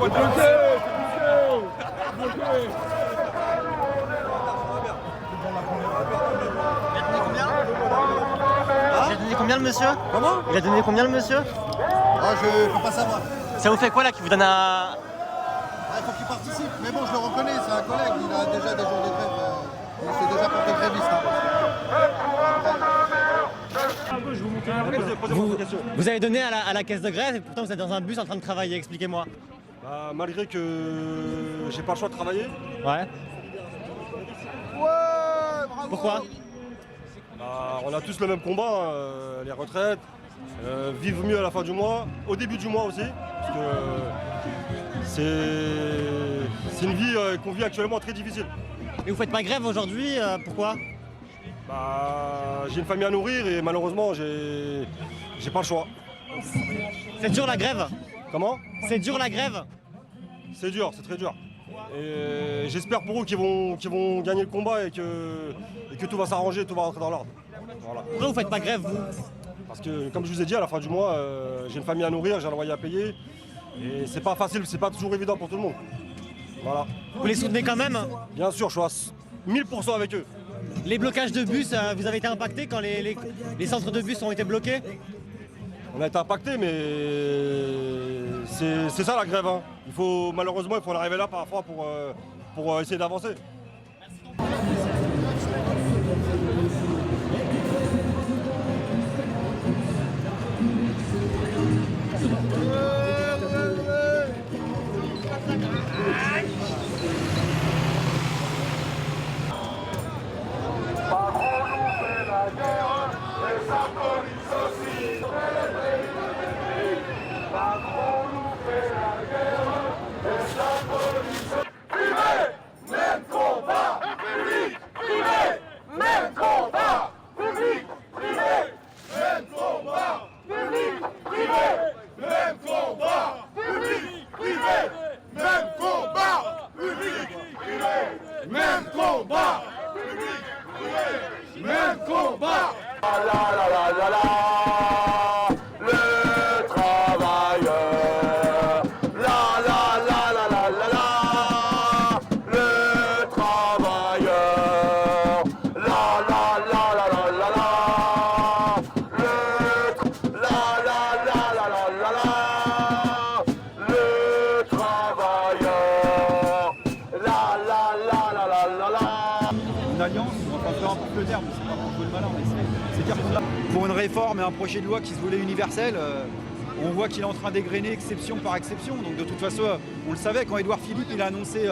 Il a donné combien le monsieur? Comment? Il a donné combien le monsieur? Ah, je peux pas savoir. Ça vous fait quoi là qui vous donne un... Ah, il faut qu'il participe. Mais bon, je le reconnais, c'est un collègue. Il a déjà des jours de trêve. Il s'est déjà porté gréviste. Vous avez donné à la caisse de grève et pourtant vous êtes dans un bus en train de travailler, expliquez-moi. Bah, malgré que j'ai pas le choix de travailler. Ouais. Pourquoi? Bah, on a tous le même combat, hein, les retraites, vivre mieux à la fin du mois, au début du mois aussi, parce que c'est une vie qu'on vit actuellement très difficile. Et vous faites pas grève aujourd'hui, pourquoi? Bah, j'ai une famille à nourrir et malheureusement j'ai pas le choix. C'est dur la grève? Comment? C'est dur la grève? C'est dur, c'est très dur. Et j'espère pour eux qu'ils vont gagner le combat et que tout va s'arranger, tout va rentrer dans l'ordre. Voilà. Pourquoi vous faites pas grève vous? Parce que comme je vous ai dit, à la fin du mois, j'ai une famille à nourrir, j'ai un loyer à payer. Et c'est pas facile, c'est pas toujours évident pour tout le monde. Voilà. Vous les soutenez quand même? Bien sûr, je suis à 1000% avec eux. Les blocages de bus, vous avez été impacté quand les centres de bus ont été bloqués? On a été impactés, mais c'est ça la grève. Hein. Malheureusement, il faut en arriver là parfois pour essayer d'avancer. Pour une réforme et un projet de loi qui se voulait universel, on voit qu'il est en train d'égrener exception par exception. Donc de toute façon, on le savait quand Édouard Philippe il a annoncé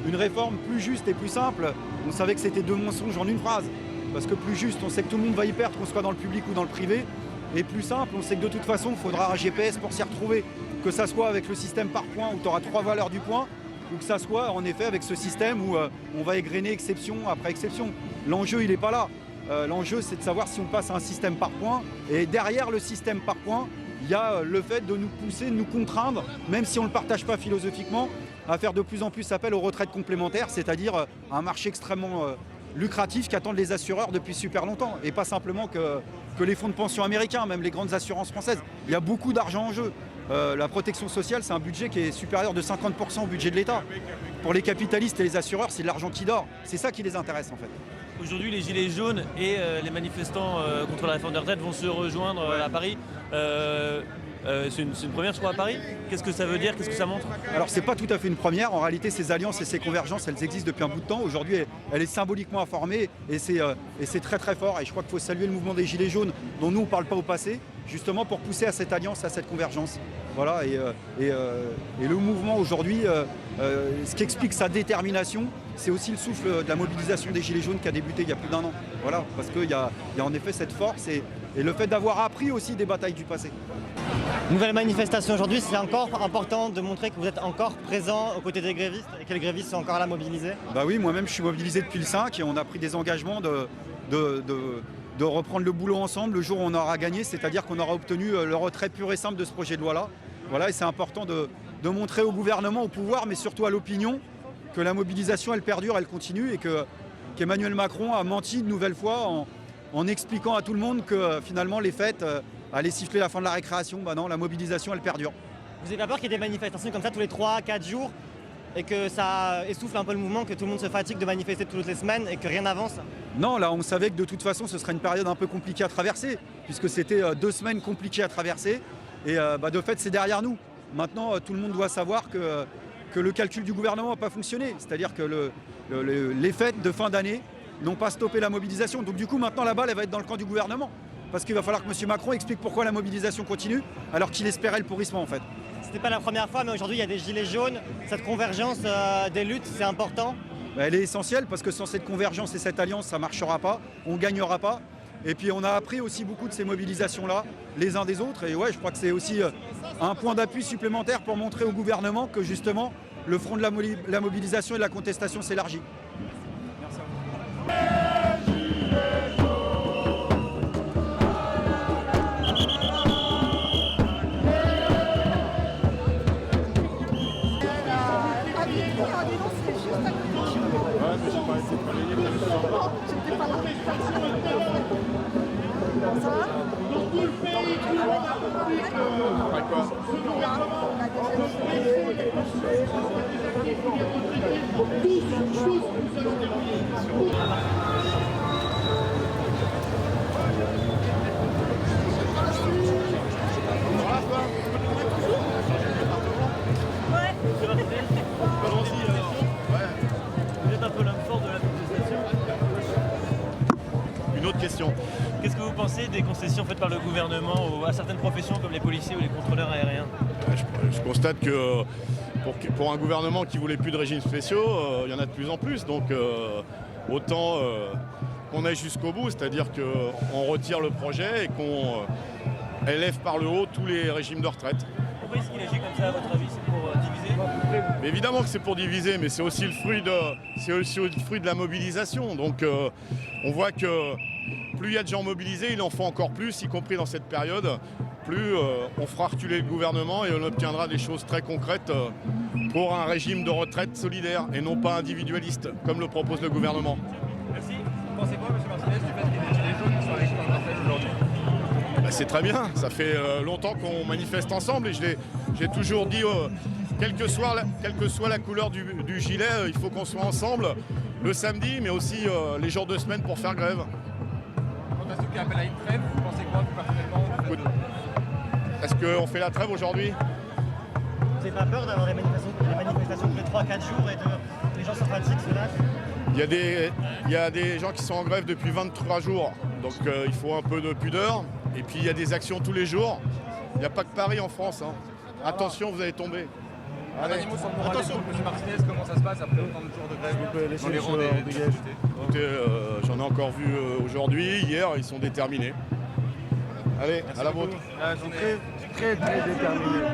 une réforme plus juste et plus simple, on savait que c'était deux mensonges en une phrase. Parce que plus juste, on sait que tout le monde va y perdre, qu'on soit dans le public ou dans le privé. Et plus simple, on sait que de toute façon, il faudra un GPS pour s'y retrouver. Que ça soit avec le système par points où tu auras 3 valeurs du point, ou que ça soit en effet avec ce système où on va égrener exception après exception. L'enjeu, il n'est pas là. L'enjeu, c'est de savoir si on passe à un système par points. Et derrière le système par points, il y a le fait de nous pousser, de nous contraindre, même si on ne le partage pas philosophiquement, à faire de plus en plus appel aux retraites complémentaires, c'est-à-dire un marché extrêmement lucratif qui attendent les assureurs depuis super longtemps. Et pas simplement que les fonds de pension américains, même les grandes assurances françaises. Il y a beaucoup d'argent en jeu. La protection sociale, c'est un budget qui est supérieur de 50% au budget de l'État. Pour les capitalistes et les assureurs, c'est de l'argent qui dort. C'est ça qui les intéresse en fait. Aujourd'hui, les Gilets jaunes et les manifestants contre la réforme des retraites vont se rejoindre à Paris. C'est une première, je crois, à Paris. Qu'est-ce que ça veut dire? Qu'est-ce que ça montre? Alors, c'est pas tout à fait une première. En réalité, ces alliances et ces convergences, elles existent depuis un bout de temps. Aujourd'hui, elle est symboliquement informée et c'est très très fort. Et je crois qu'il faut saluer le mouvement des Gilets jaunes, dont nous, on ne parle pas au passé, justement pour pousser à cette alliance, à cette convergence. Voilà, et le mouvement aujourd'hui, ce qui explique sa détermination, c'est aussi le souffle de la mobilisation des Gilets jaunes qui a débuté il y a plus d'1 an. Voilà, parce qu'il y a en effet cette force et le fait d'avoir appris aussi des batailles du passé. Nouvelle manifestation aujourd'hui, c'est encore important de montrer que vous êtes encore présent aux côtés des grévistes et que les grévistes sont encore là mobilisés. Bah oui, moi-même je suis mobilisé depuis le 5 et on a pris des engagements de reprendre le boulot ensemble le jour où on aura gagné, c'est-à-dire qu'on aura obtenu le retrait pur et simple de ce projet de loi-là. Voilà, et c'est important de montrer au gouvernement, au pouvoir, mais surtout à l'opinion, que la mobilisation elle perdure, elle continue et qu'Emmanuel Macron a menti une nouvelle fois en expliquant à tout le monde que finalement les fêtes allaient siffler la fin de la récréation. Bah non, la mobilisation elle perdure. Vous avez pas peur qu'il y ait des manifestations comme ça tous les 3-4 jours et que ça essouffle un peu le mouvement, que tout le monde se fatigue de manifester toutes les semaines et que rien n'avance? Non, là on savait que de toute façon ce serait une période un peu compliquée à traverser, puisque c'était 2 semaines compliquées à traverser, et de fait c'est derrière nous. Maintenant tout le monde doit savoir que le calcul du gouvernement n'a pas fonctionné, c'est-à-dire que les fêtes de fin d'année n'ont pas stoppé la mobilisation. Donc du coup maintenant la balle elle va être dans le camp du gouvernement, parce qu'il va falloir que M. Macron explique pourquoi la mobilisation continue alors qu'il espérait le pourrissement en fait. C'était pas la première fois, mais aujourd'hui il y a des gilets jaunes. Cette convergence des luttes, c'est important. Elle est essentielle parce que sans cette convergence et cette alliance, ça ne marchera pas, on ne gagnera pas. Et puis on a appris aussi beaucoup de ces mobilisations-là, les uns des autres. Et ouais, je crois que c'est aussi un point d'appui supplémentaire pour montrer au gouvernement que justement le front de la mobilisation et de la contestation s'élargit. Merci à vous. Vous êtes un peu l'homme fort de la contestation. Une autre question. Qu'est-ce que vous pensez des concessions faites par le gouvernement à certaines professions comme les policiers ou les contrôleurs aériens? Je constate que pour un gouvernement qui voulait plus de régimes spéciaux, il y en a de plus en plus. Donc autant qu'on aille jusqu'au bout, c'est-à-dire qu'on retire le projet et qu'on élève par le haut tous les régimes de retraite. Pourquoi est-ce qu'il agit comme ça à votre avis? C'est pour diviser? Mais évidemment que c'est pour diviser, mais c'est aussi le fruit de la mobilisation. Donc on voit que plus il y a de gens mobilisés, il en faut encore plus, y compris dans cette période. Plus on fera reculer le gouvernement et on obtiendra des choses très concrètes pour un régime de retraite solidaire et non pas individualiste, comme le propose le gouvernement. Merci. Vous pensez quoi, M. Martinez, du fait qu'il y ait des gilets jaunes qui sont avec en retraite aujourd'hui? C'est très bien, ça fait longtemps qu'on manifeste ensemble et j'ai toujours dit, quelle que soit la couleur du gilet, il faut qu'on soit ensemble le samedi, mais aussi les jours de semaine pour faire grève. Quant à ceux qui appellent à une trêve, vous pensez quoi plus personnellement? Est-ce qu'on fait la trêve aujourd'hui? Vous n'avez pas peur d'avoir des manifestations tous les 3-4 jours et que les gens se fatiguent, se lassent? Il y a des gens qui sont en grève depuis 23 jours, donc il faut un peu de pudeur. Et puis il y a des actions tous les jours. Il n'y a pas que Paris en France. Hein. Attention, vous allez tomber. Un dernier mot sur le moral des troupes, M. Martinez, comment ça se passe après autant de jours de grève dans les rangs des députés? Écoutez, j'en ai encore vu aujourd'hui, hier, ils sont déterminés. Allez, à la vôtre. Ils sont très déterminés.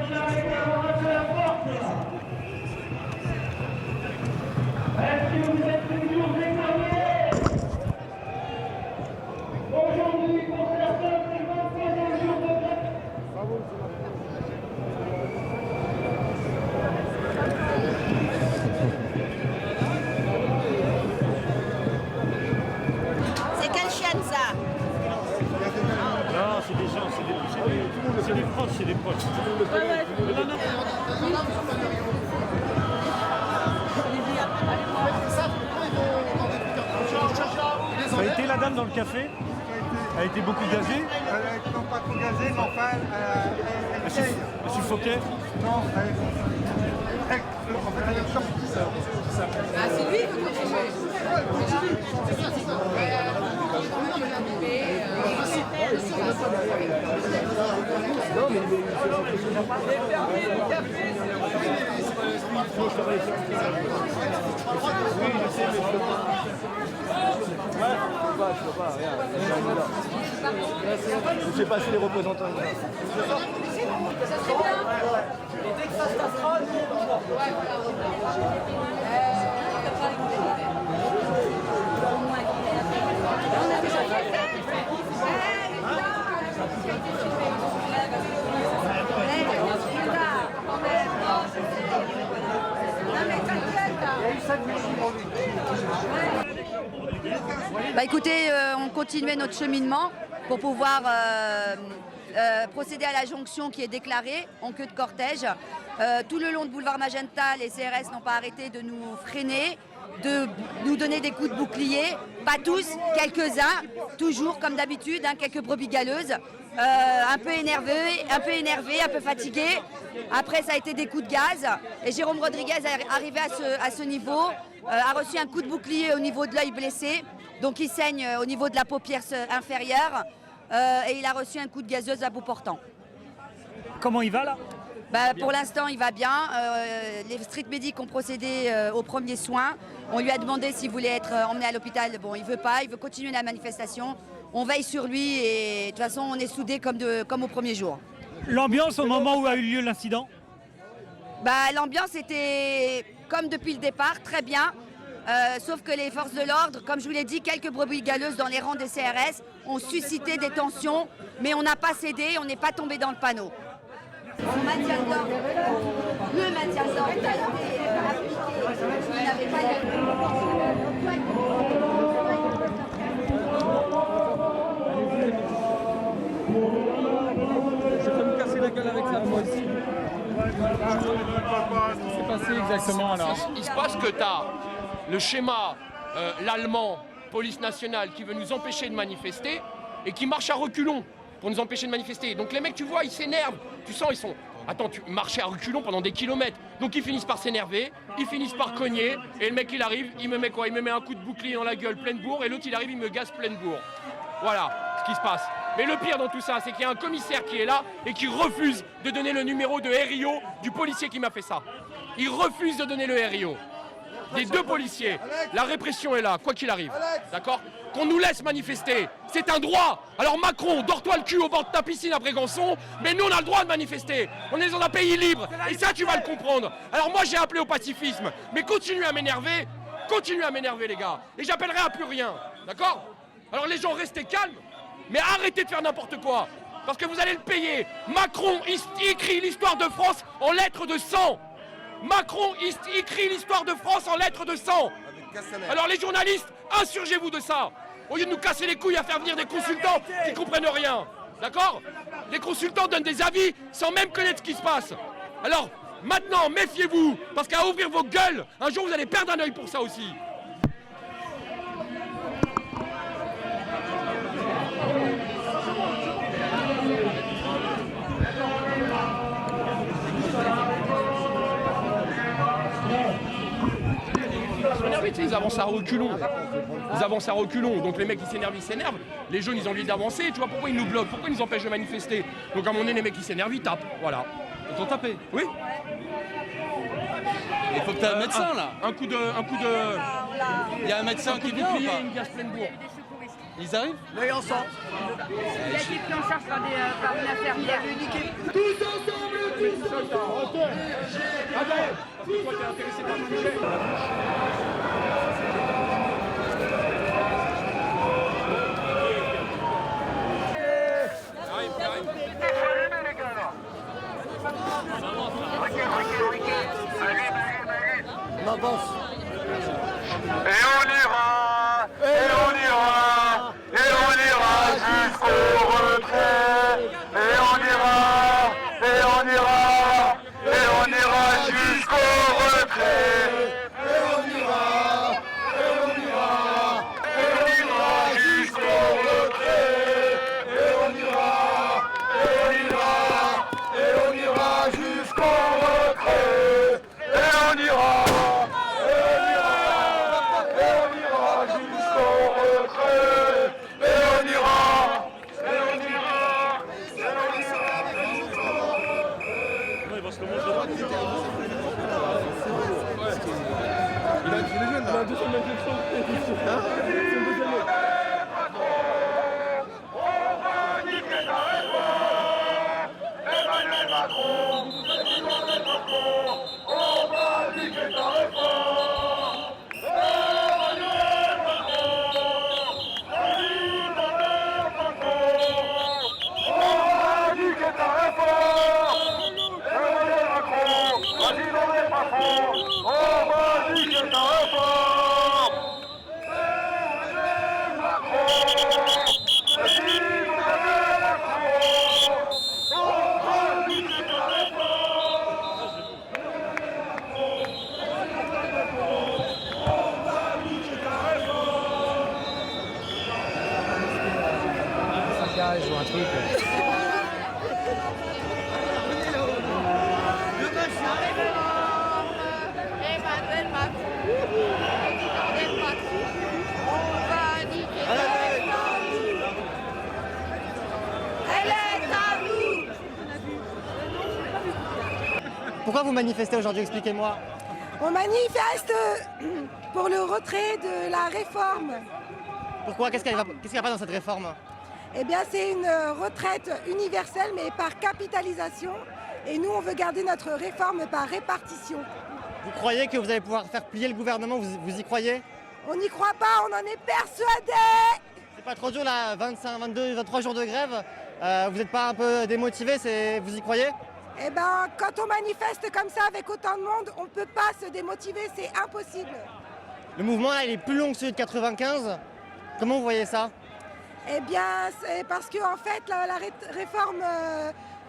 C'est quelle chaîne ça? Non, c'est des gens, c'est des proches, c'est des proches. Ça a été la dame dans le café? Elle a été beaucoup gazée? Non, pas trop gazée, mais enfin, elle essaye. Elle suffoquait? Non, Ah, c'est lui que vous j'ai passé les représentants. Bah écoutez, on continuait notre cheminement pour pouvoir procédé à la jonction qui est déclarée en queue de cortège. Tout le long de boulevard Magenta, les CRS n'ont pas arrêté de nous freiner, de nous donner des coups de bouclier. Pas tous, quelques-uns, toujours comme d'habitude, hein, quelques brebis galeuses. Un peu énervés, un peu fatigués. Après, ça a été des coups de gaz. Et Jérôme Rodriguez, arrivé à ce niveau, a reçu un coup de bouclier au niveau de l'œil blessé. Donc il saigne au niveau de la paupière inférieure. Et il a reçu un coup de gazeuse à bout portant. Comment il va là? Pour l'instant, il va bien. Les street medics ont procédé aux premiers soins. On lui a demandé s'il voulait être emmené à l'hôpital. Bon, il veut pas, il veut continuer la manifestation. On veille sur lui et de toute façon, on est soudés comme au premier jour. L'ambiance au moment où a eu lieu l'incident? L'ambiance était comme depuis le départ, très bien. Sauf que les forces de l'ordre, comme je vous l'ai dit, quelques brebis galeuses dans les rangs des CRS ont suscité des tensions, mais on n'a pas cédé, on n'est pas tombé dans le panneau. Le maintien de l'ordre a été appliqué, il n'avait pas Je peux me casser la gueule avec ça, moi aussi. Qu'est-ce qui s'est passé exactement alors? Il se passe que tu as le schéma, l'allemand, police nationale, qui veut nous empêcher de manifester et qui marche à reculons pour nous empêcher de manifester. Donc les mecs, tu vois, ils s'énervent. Tu sens, ils sont... Attends, tu marchais à reculons pendant des kilomètres. Donc ils finissent par s'énerver, ils finissent par cogner. Et le mec, il arrive, il me met quoi? Il me met un coup de bouclier dans la gueule, pleine bourre. Et l'autre, il arrive, il me gaze pleine bourre. Voilà ce qui se passe. Mais le pire dans tout ça, c'est qu'il y a un commissaire qui est là et qui refuse de donner le numéro de RIO du policier qui m'a fait ça. Il refuse de donner le RIO. Des deux policiers. La répression est là, quoi qu'il arrive. D'accord? Qu'on nous laisse manifester. C'est un droit. Alors Macron, dors-toi le cul au bord de ta piscine à Brégançon, mais nous on a le droit de manifester. On est dans un pays libre. Et ça tu vas le comprendre. Alors moi j'ai appelé au pacifisme. Mais continuez à m'énerver les gars. Et j'appellerai à plus rien. D'accord? Alors les gens restez calmes, mais arrêtez de faire n'importe quoi. Parce que vous allez le payer. Macron écrit l'histoire de France en lettres de sang. Macron écrit l'histoire de France en lettres de sang. Alors les journalistes, insurgez-vous de ça. Au lieu de nous casser les couilles à faire venir des consultants qui comprennent rien. D'accord? Les consultants donnent des avis sans même connaître ce qui se passe. Alors maintenant, méfiez-vous, parce qu'à ouvrir vos gueules, un jour vous allez perdre un œil pour ça aussi. Ils avancent à reculons. Donc les mecs ils s'énervent. Les jeunes ils ont envie d'avancer. Tu vois pourquoi ils nous bloquent? Pourquoi ils nous empêchent de manifester? Donc à un moment donné les mecs ils s'énervent, ils tapent. Voilà. Ils t'ont tapé? Oui. Il faut que tu aies un médecin là. Un coup de. Il y a un médecin qui vient ou pas? Une gaz pleine bourre. Ils arrivent? Oui, ensemble. Il a été pris en charge par une infirmière. Tous ensemble, tous ensemble. Allez, parce que toi t'es intéressé par le sujet. On avance. Et on ira, jusqu'au retrait. Et on ira jusqu'au retrait. Et on ira. là, je vois un truc. Emmanuel Macron, Emmanuel Macron, on va niquer. Elle est à nous. Pourquoi vous manifestez aujourd'hui? Expliquez-moi. On manifeste pour le retrait de la réforme. Pourquoi? Qu'est-ce qu'il n'y a pas dans cette réforme? Eh bien, c'est une retraite universelle, mais par capitalisation. Et nous, on veut garder notre réforme par répartition. Vous croyez que vous allez pouvoir faire plier le gouvernement? Vous y croyez? On n'y croit pas, on en est persuadés. C'est pas trop dur là, 25, 22, 23 jours de grève. Vous n'êtes pas un peu démotivé? Vous y croyez? Eh bien, quand on manifeste comme ça avec autant de monde, on ne peut pas se démotiver, c'est impossible. Le mouvement là, il est plus long que celui de 95. Comment vous voyez ça? Eh bien, c'est parce que en fait, la réforme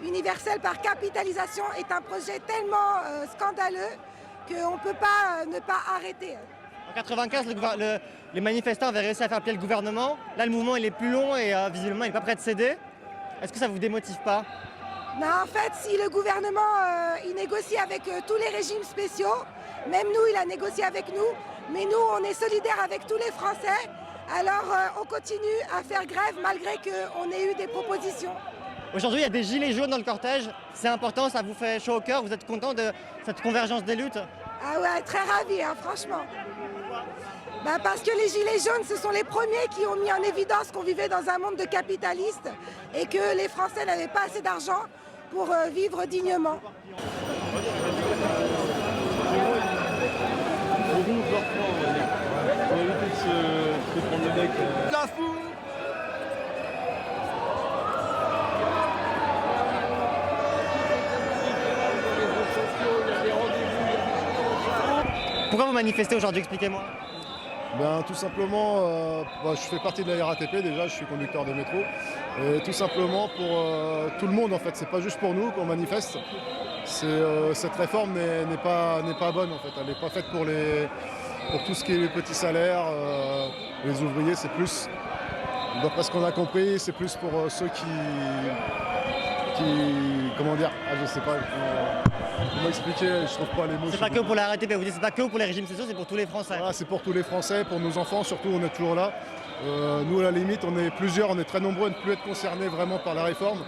universelle par capitalisation est un projet tellement scandaleux qu'on ne peut pas ne pas arrêter. En 95, les manifestants avaient réussi à faire plier le gouvernement. Là, le mouvement il est plus long et visiblement il n'est pas prêt de céder. Est-ce que ça vous démotive pas? Non, en fait, si le gouvernement il négocie avec tous les régimes spéciaux, même nous, il a négocié avec nous, mais nous, on est solidaires avec tous les Français. Alors on continue à faire grève malgré qu'on ait eu des propositions. Aujourd'hui, il y a des gilets jaunes dans le cortège. C'est important, ça vous fait chaud au cœur. Vous êtes content de cette convergence des luttes? Ah ouais, très ravi, hein, franchement. Parce que les gilets jaunes, ce sont les premiers qui ont mis en évidence qu'on vivait dans un monde de capitalistes et que les Français n'avaient pas assez d'argent pour vivre dignement. La fou. Pourquoi vous manifestez aujourd'hui? Expliquez-moi. Tout simplement, je fais partie de la RATP déjà, je suis conducteur de métro. Et tout simplement pour tout le monde en fait, c'est pas juste pour nous qu'on manifeste. Cette réforme n'est pas bonne en fait, elle n'est pas faite pour tout ce qui est les petits salaires, les ouvriers, c'est plus, d'après ce qu'on a compris, c'est plus pour ceux qui comment dire, je sais pas comment expliquer, je trouve pas les mots. C'est pas que pour la RATP, vous dites c'est pas que pour les régimes sociaux, c'est pour tous les Français. Voilà, c'est pour tous les Français, pour nos enfants surtout, on est toujours là. Nous à la limite, on est plusieurs, on est très nombreux à ne plus être concernés vraiment par la réforme,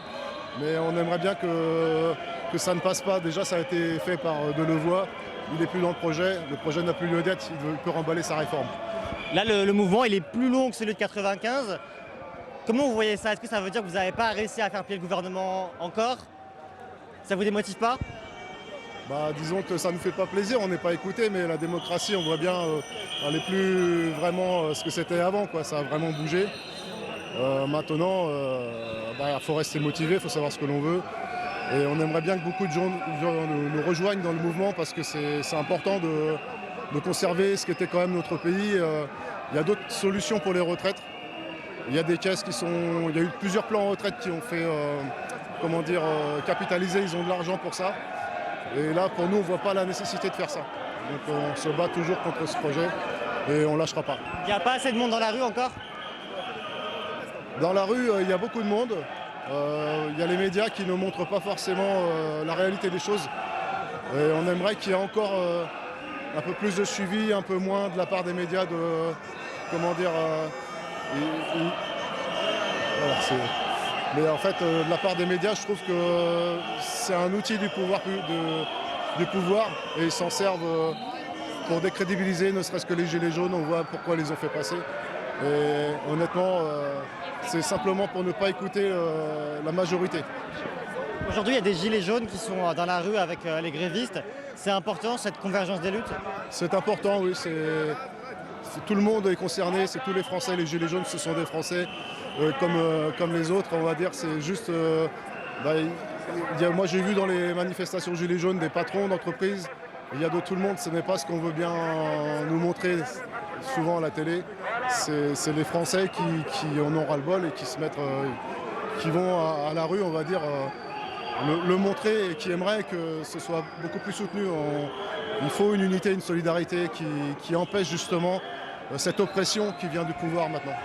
mais on aimerait bien que ça ne passe pas. Déjà ça a été fait par Delevoye, il n'est plus dans le projet n'a plus lieu d'être, il peut remballer sa réforme. Là le mouvement il est plus long que celui de 95. Comment vous voyez ça? Est-ce que ça veut dire que vous n'avez pas réussi à faire plier le gouvernement encore? Ça vous démotive pas? Disons que ça ne nous fait pas plaisir, on n'est pas écouté, mais la démocratie, on voit bien, elle n'est plus vraiment ce que c'était avant, quoi. Ça a vraiment bougé. Maintenant, il faut rester motivé, il faut savoir ce que l'on veut. Et on aimerait bien que beaucoup de gens nous rejoignent dans le mouvement parce que c'est important de conserver ce qu'était quand même notre pays. Il y a d'autres solutions pour les retraites. Il y a des caisses il y a eu plusieurs plans en retraite qui ont fait, capitaliser, ils ont de l'argent pour ça. Et là, pour nous, on ne voit pas la nécessité de faire ça. Donc on se bat toujours contre ce projet et on ne lâchera pas. Il n'y a pas assez de monde dans la rue encore? Dans la rue, il y a beaucoup de monde. Il y a les médias qui ne montrent pas forcément la réalité des choses. Et on aimerait qu'il y ait encore un peu plus de suivi, un peu moins de la part des médias de... Mais en fait, de la part des médias, je trouve que c'est un outil du pouvoir et ils s'en servent pour décrédibiliser, ne serait-ce que les gilets jaunes, on voit pourquoi ils les ont fait passer. Et honnêtement, c'est simplement pour ne pas écouter la majorité. Aujourd'hui, il y a des gilets jaunes qui sont dans la rue avec les grévistes. C'est important cette convergence des luttes? C'est important, oui. Tout le monde est concerné, c'est tous les Français. Les gilets jaunes, ce sont des Français comme les autres, on va dire. C'est juste... moi, j'ai vu dans les manifestations gilets jaunes des patrons d'entreprises. Il y a de tout le monde. Ce n'est pas ce qu'on veut bien nous montrer souvent à la télé. C'est les Français qui en ont ras-le-bol et qui se mettent... qui vont à la rue, on va dire... le montrer et qui aimerait que ce soit beaucoup plus soutenu. Il faut une unité, une solidarité qui empêche justement cette oppression qui vient du pouvoir maintenant.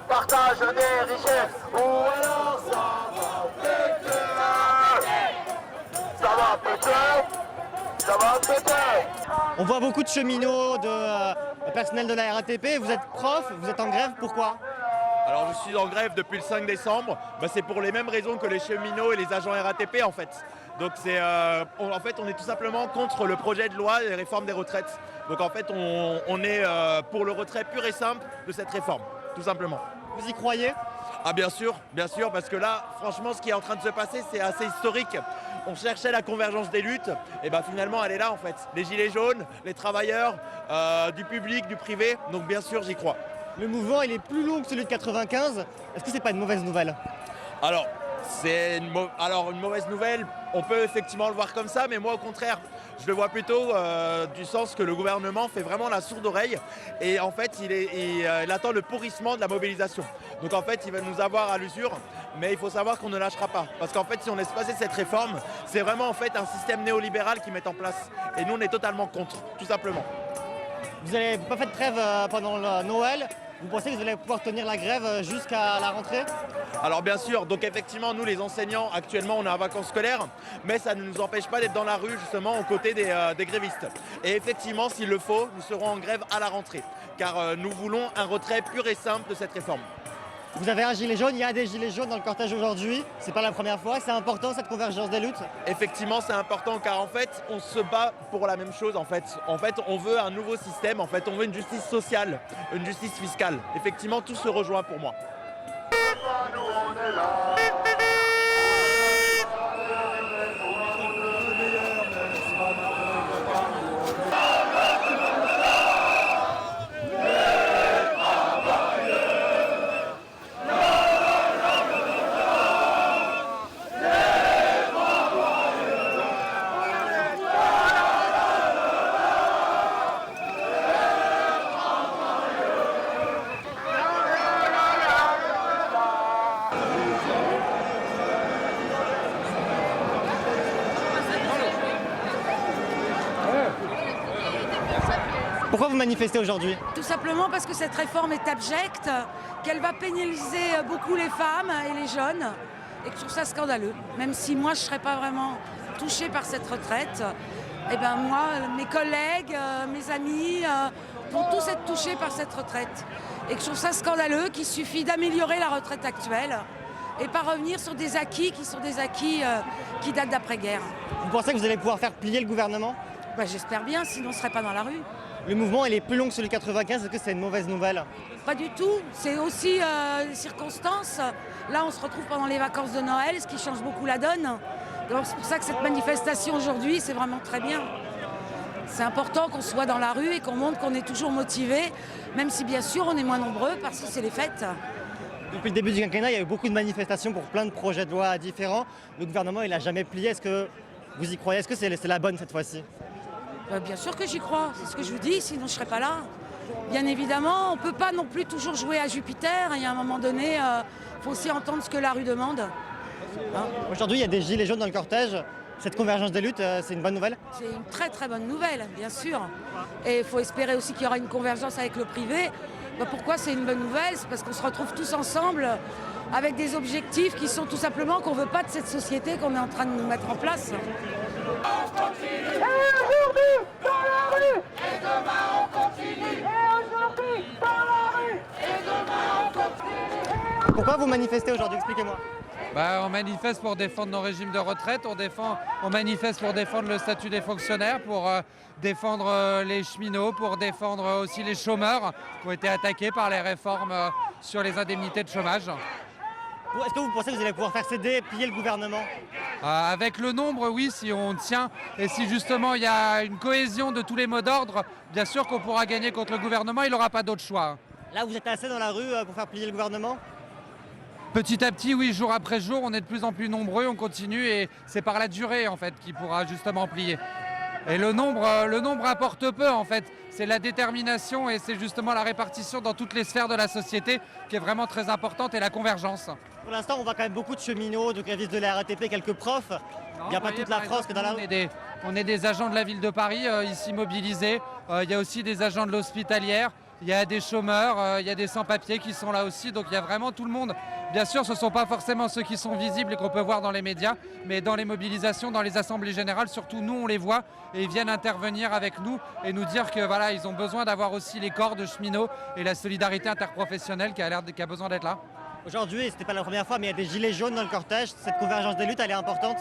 Partage des richesses, ou alors ça va péter. Ça va péter. Ça va péter. On voit beaucoup de cheminots, de personnel de la RATP. Vous êtes prof, vous êtes en grève, pourquoi? Alors je suis en grève depuis le 5 décembre. C'est pour les mêmes raisons que les cheminots et les agents RATP en fait. Donc en fait on est tout simplement contre le projet de loi et réforme des retraites. Donc en fait on est pour le retrait pur et simple de cette réforme, tout simplement. Vous y croyez? Ah bien sûr, parce que là, franchement, ce qui est en train de se passer, c'est assez historique. On cherchait la convergence des luttes, et finalement, elle est là en fait. Les gilets jaunes, les travailleurs, du public, du privé, donc bien sûr, j'y crois. Le mouvement, il est plus long que celui de 95. Est-ce que c'est pas une mauvaise nouvelle? Alors, c'est une mauvaise nouvelle, on peut effectivement le voir comme ça, mais moi au contraire, je le vois plutôt du sens que le gouvernement fait vraiment la sourde oreille et en fait il attend le pourrissement de la mobilisation. Donc en fait il va nous avoir à l'usure, mais il faut savoir qu'on ne lâchera pas. Parce qu'en fait si on laisse passer cette réforme, c'est vraiment en fait un système néolibéral qu'ils mettent en place. Et nous on est totalement contre, tout simplement. Vous n'avez pas fait de trêve pendant le Noël. Vous pensez que vous allez pouvoir tenir la grève jusqu'à la rentrée? Alors bien sûr, donc effectivement nous les enseignants actuellement on est en vacances scolaires, mais ça ne nous empêche pas d'être dans la rue justement aux côtés des grévistes. Et effectivement s'il le faut, nous serons en grève à la rentrée, car nous voulons un retrait pur et simple de cette réforme. Vous avez un gilet jaune, il y a des gilets jaunes dans le cortège aujourd'hui, c'est pas la première fois, c'est important cette convergence des luttes? Effectivement c'est important car en fait on se bat pour la même chose en fait. En fait on veut un nouveau système, en fait on veut une justice sociale, une justice fiscale. Effectivement tout se rejoint pour moi. Nous on est là. Pourquoi vous manifestez aujourd'hui? Tout simplement parce que cette réforme est abjecte, qu'elle va pénaliser beaucoup les femmes et les jeunes, et que je trouve ça scandaleux. Même si moi, je ne serais pas vraiment touchée par cette retraite, eh ben moi, mes collègues, mes amis vont tous être touchés par cette retraite. Et que je trouve ça scandaleux qu'il suffit d'améliorer la retraite actuelle et pas revenir sur des acquis qui sont des acquis qui datent d'après-guerre. Vous pensez que vous allez pouvoir faire plier le gouvernement? J'espère bien, sinon on ne serait pas dans la rue. Le mouvement il est plus long que celui de 95, est-ce que c'est une mauvaise nouvelle? Pas du tout, c'est aussi les circonstances. Là, on se retrouve pendant les vacances de Noël, ce qui change beaucoup la donne. Donc c'est pour ça que cette manifestation aujourd'hui, c'est vraiment très bien. C'est important qu'on soit dans la rue et qu'on montre qu'on est toujours motivé, même si bien sûr on est moins nombreux parce que c'est les fêtes. Depuis le début du quinquennat, il y a eu beaucoup de manifestations pour plein de projets de loi différents. Le gouvernement, il n'a jamais plié. Est-ce que vous y croyez? Est-ce que c'est la bonne cette fois-ci? Bien sûr que j'y crois, c'est ce que je vous dis, sinon je ne serais pas là. Bien évidemment, on ne peut pas non plus toujours jouer à Jupiter. Il y a un moment donné, il faut aussi entendre ce que la rue demande. Hein? Aujourd'hui, il y a des gilets jaunes dans le cortège. Cette convergence des luttes, c'est une bonne nouvelle? C'est une très très bonne nouvelle, bien sûr. Et il faut espérer aussi qu'il y aura une convergence avec le privé. Pourquoi c'est une bonne nouvelle? C'est parce qu'on se retrouve tous ensemble avec des objectifs qui sont tout simplement qu'on ne veut pas de cette société qu'on est en train de nous mettre en place. On continue. Et aujourd'hui, dans la rue. Et demain, on continue. Et aujourd'hui, dans la rue. Et demain, on continue. Pourquoi vous manifestez aujourd'hui? Expliquez-moi. On manifeste pour défendre nos régimes de retraite, on manifeste pour défendre le statut des fonctionnaires, pour défendre les cheminots, pour défendre aussi les chômeurs qui ont été attaqués par les réformes sur les indemnités de chômage. Est-ce que vous pensez que vous allez pouvoir faire céder et plier le gouvernement? Avec le nombre, oui, si on tient et si justement il y a une cohésion de tous les mots d'ordre, bien sûr qu'on pourra gagner contre le gouvernement, il n'aura pas d'autre choix. Là, vous êtes assez dans la rue pour faire plier le gouvernement? Petit à petit, oui, jour après jour, on est de plus en plus nombreux, on continue et c'est par la durée en fait qui pourra justement plier. Et le nombre apporte peu en fait, c'est la détermination et c'est justement la répartition dans toutes les sphères de la société qui est vraiment très importante et la convergence. Pour l'instant, on voit quand même beaucoup de cheminots, de grévistes de la RATP, quelques profs. Il n'y a pas toute la France que dans la rue. On est des agents de la ville de Paris ici mobilisés, il y a aussi des agents de l'hospitalière. Il y a des chômeurs, il y a des sans-papiers qui sont là aussi, donc il y a vraiment tout le monde. Bien sûr, ce ne sont pas forcément ceux qui sont visibles et qu'on peut voir dans les médias, mais dans les mobilisations, dans les assemblées générales, surtout nous, on les voit et ils viennent intervenir avec nous et nous dire que voilà, ils ont besoin d'avoir aussi les corps de cheminots et la solidarité interprofessionnelle qui a besoin d'être là. Aujourd'hui, ce n'était pas la première fois, mais il y a des gilets jaunes dans le cortège. Cette convergence des luttes, elle est importante?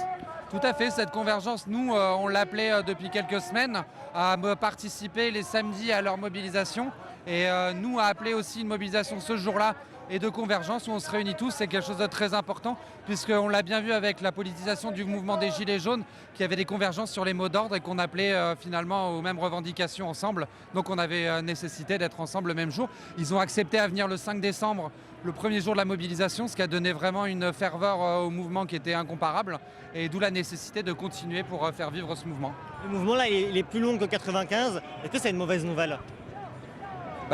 Tout à fait, cette convergence, nous, on l'appelait depuis quelques semaines à participer les samedis à leur mobilisation. Et nous, à appeler aussi une mobilisation ce jour-là et de convergence où on se réunit tous, c'est quelque chose de très important puisqu'on l'a bien vu avec la politisation du mouvement des Gilets jaunes, qu'il y avait des convergences sur les mots d'ordre et qu'on appelait finalement aux mêmes revendications ensemble. Donc on avait nécessité d'être ensemble le même jour. Ils ont accepté à venir le 5 décembre, le premier jour de la mobilisation, ce qui a donné vraiment une ferveur au mouvement qui était incomparable et d'où la nécessité de continuer pour faire vivre ce mouvement. Le mouvement là, il est plus long que 95. Est-ce que c'est une mauvaise nouvelle?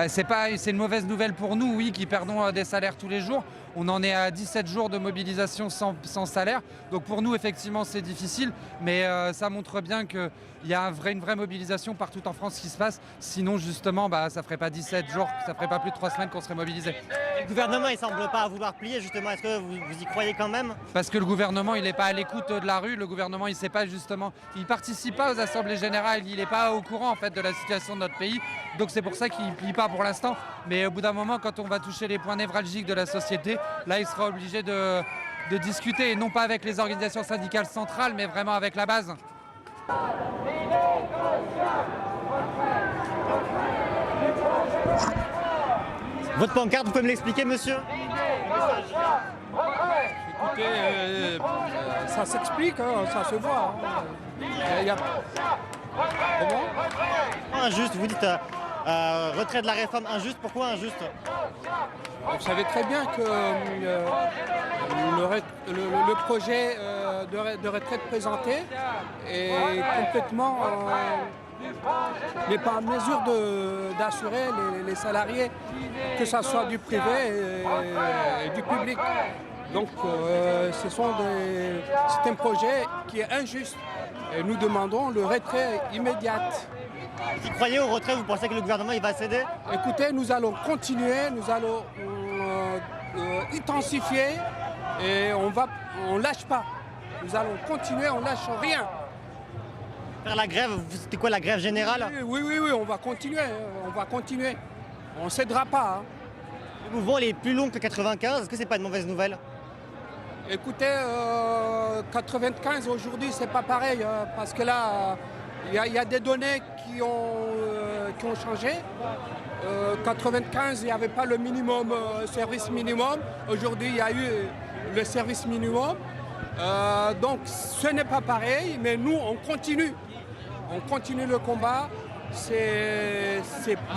C'est une mauvaise nouvelle pour nous, oui, qui perdons des salaires tous les jours. On en est à 17 jours de mobilisation sans salaire. Donc pour nous, effectivement, c'est difficile. Mais ça montre bien qu'il y a une vraie mobilisation partout en France qui se passe. Sinon, justement, ça ne ferait pas 17 jours, ça ne ferait pas plus de 3 semaines qu'on serait mobilisé. Le gouvernement, il ne semble pas vouloir plier, justement. Est-ce que vous y croyez quand même? Parce que le gouvernement, il n'est pas à l'écoute de la rue. Le gouvernement, il sait pas justement, il participe pas aux assemblées générales. Il n'est pas au courant, en fait, de la situation de notre pays. Donc c'est pour ça qu'il ne plie pas pour l'instant. Mais au bout d'un moment, quand on va toucher les points névralgiques de la société, là, il sera obligé de discuter, et non pas avec les organisations syndicales centrales, mais vraiment avec la base. Votre pancarte, vous pouvez me l'expliquer, monsieur? Écoutez, ça s'explique, hein, ça se voit. Hein. Comment? Injuste, vous dites retrait de la réforme injuste, pourquoi injuste? Vous savez très bien que le projet de retraite présenté est complètement n'est pas en mesure d'assurer les salariés, que ce soit du privé et du public. Donc c'est un projet qui est injuste et nous demandons le retrait immédiat. Vous y croyez au retrait? Vous pensez que le gouvernement il va céder? Écoutez, nous allons continuer, nous allons intensifier et on lâche pas. Nous allons continuer, on lâche rien. Faire la grève, c'était quoi la grève générale? Oui, on va continuer, on ne cédera pas. Hein. Le mouvement il est plus long que 95, est-ce que c'est pas une mauvaise nouvelle? Écoutez, 95 aujourd'hui, c'est pas pareil, parce que là, il y a des données qui ont changé. 95, il n'y avait pas le minimum, service minimum. Aujourd'hui, il y a eu le service minimum. Donc, ce n'est pas pareil, mais nous, on continue. On continue le combat. C'est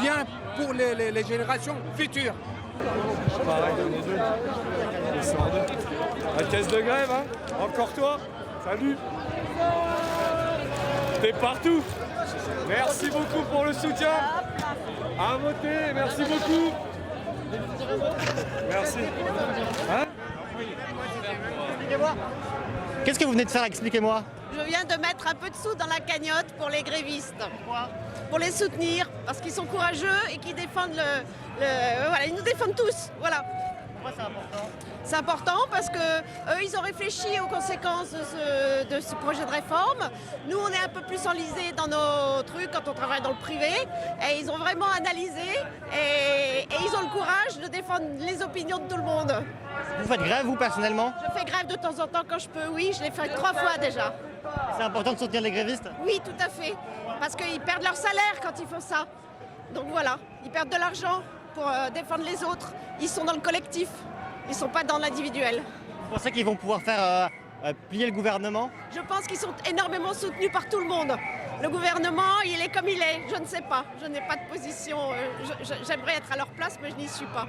bien pour les générations futures. Pareil, on est deux. La caisse de grève, hein? Encore toi? Salut. T'es partout. Merci beaucoup pour le soutien. À voter, merci beaucoup. Merci. Hein? Expliquez-moi. Qu'est-ce que vous venez de faire? Expliquez-moi. Je viens de mettre un peu de sous dans la cagnotte pour les grévistes. Pourquoi? Pour les soutenir, parce qu'ils sont courageux et qu'ils défendent voilà, ils nous défendent tous. Voilà. Pourquoi c'est important? C'est important parce que eux, ils ont réfléchi aux conséquences de ce projet de réforme. Nous, on est un peu plus enlisés dans nos trucs quand on travaille dans le privé. Et ils ont vraiment analysé et ils ont le courage de défendre les opinions de tout le monde. Vous faites grève, vous, personnellement? Je fais grève de temps en temps quand je peux, oui. Je l'ai fait 3 fois déjà. C'est important de soutenir les grévistes? Oui, tout à fait. Parce qu'ils perdent leur salaire quand ils font ça. Donc voilà, ils perdent de l'argent pour défendre les autres. Ils sont dans le collectif. Ils ne sont pas dans l'individuel. Vous pensez qu'ils vont pouvoir faire plier le gouvernement? Je pense qu'ils sont énormément soutenus par tout le monde. Le gouvernement, il est comme il est. Je ne sais pas. Je n'ai pas de position. J'aimerais être à leur place, mais je n'y suis pas.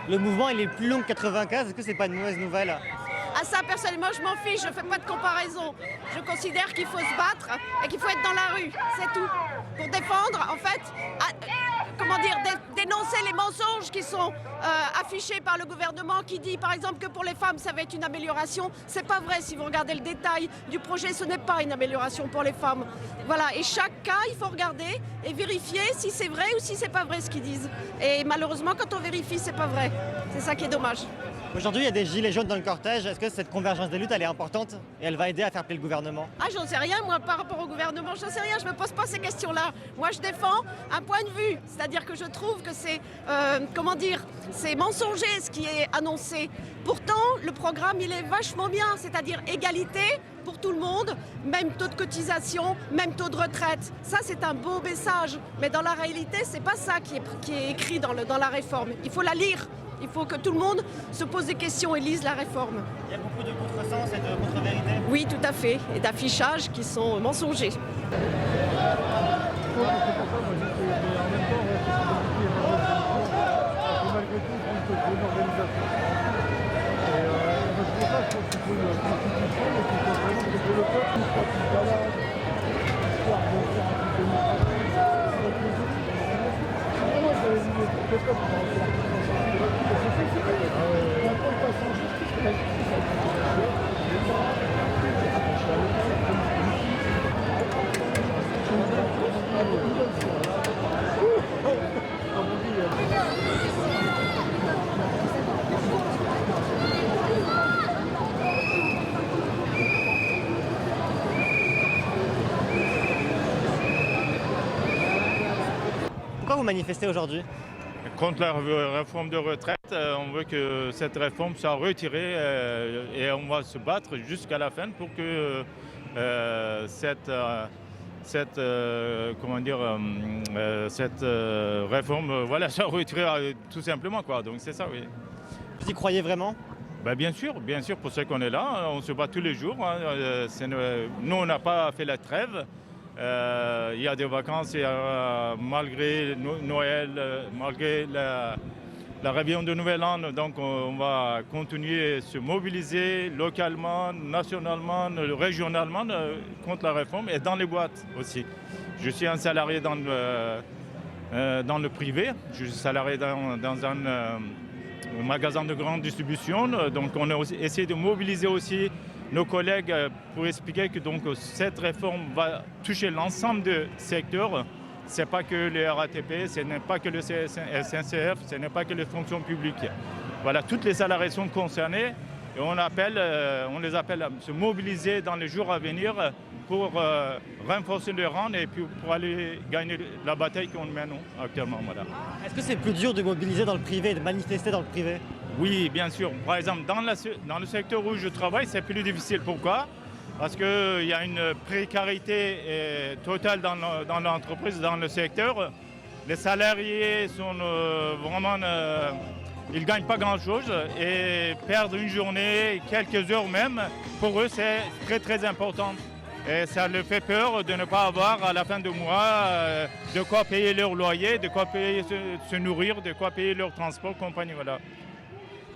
Le mouvement, il est plus long que 95. Est-ce que c'est pas une mauvaise nouvelle? À ça, personnellement, je m'en fiche. Je ne fais pas de comparaison. Je considère qu'il faut se battre et qu'il faut être dans la rue. C'est tout. Pour défendre, en fait, dénoncer les mensonges qui sont affichés par le gouvernement qui dit, par exemple, que pour les femmes, ça va être une amélioration. C'est pas vrai. Si vous regardez le détail du projet, ce n'est pas une amélioration pour les femmes. Voilà. Et chaque cas, il faut regarder et vérifier si c'est vrai ou si c'est pas vrai ce qu'ils disent. Et malheureusement, quand on vérifie, c'est pas vrai. C'est ça qui est dommage. Aujourd'hui, il y a des gilets jaunes dans le cortège. Est-ce que cette convergence des luttes, elle est importante et elle va aider à faire plier le gouvernement? Ah, j'en sais rien, moi, par rapport au gouvernement. J'en sais rien, je me pose pas ces questions-là. Moi, je défends un point de vue. C'est-à-dire que je trouve que c'est, c'est mensonger ce qui est annoncé. Pourtant, le programme, il est vachement bien. C'est-à-dire égalité pour tout le monde, même taux de cotisation, même taux de retraite. Ça, c'est un beau message. Mais dans la réalité, c'est pas ça qui est écrit dans la réforme. Il faut la lire. Il faut que tout le monde se pose des questions et lise la réforme. Il y a beaucoup de contresens et de contre-vérités? Oui, tout à fait. Et d'affichages qui sont mensongers. Pourquoi vous manifestez aujourd'hui? Contre la réforme de retraite, on veut que cette réforme soit retirée et on va se battre jusqu'à la fin pour que cette réforme soit retirée tout simplement, quoi. Donc c'est ça, oui. Vous y croyez vraiment? Ben bien sûr, pour ce qu'on est là, on se bat tous les jours. Hein. Nous, on n'a pas fait la trêve. Il y a des vacances, malgré Noël, malgré la réveillon de Nouvel An, donc on va continuer à se mobiliser localement, nationalement, régionalement contre la réforme et dans les boîtes aussi. Je suis un salarié dans le privé, je suis salarié dans un magasin de grande distribution, donc on a essayé de mobiliser aussi nos collègues pour expliquer que donc, cette réforme va toucher l'ensemble des secteurs. ce n'est pas que le RATP, ce n'est pas que le SNCF, ce n'est pas que les fonctions publiques. Voilà, toutes les salariés sont concernés et on les appelle à se mobiliser dans les jours à venir pour renforcer le rang et puis pour aller gagner la bataille qu'on mène actuellement. Voilà. Est-ce que c'est plus dur de mobiliser dans le privé, de manifester dans le privé? Oui, bien sûr. Par exemple, dans le secteur où je travaille, c'est plus difficile. Pourquoi? Parce qu'il y a une précarité totale dans l'entreprise, dans le secteur. Les salariés sont vraiment... ils ne gagnent pas grand-chose et perdre une journée, quelques heures même, pour eux, c'est très très important. Et ça leur fait peur de ne pas avoir à la fin du mois de quoi payer leur loyer, de quoi payer se nourrir, de quoi payer leur transport, compagnie. Voilà.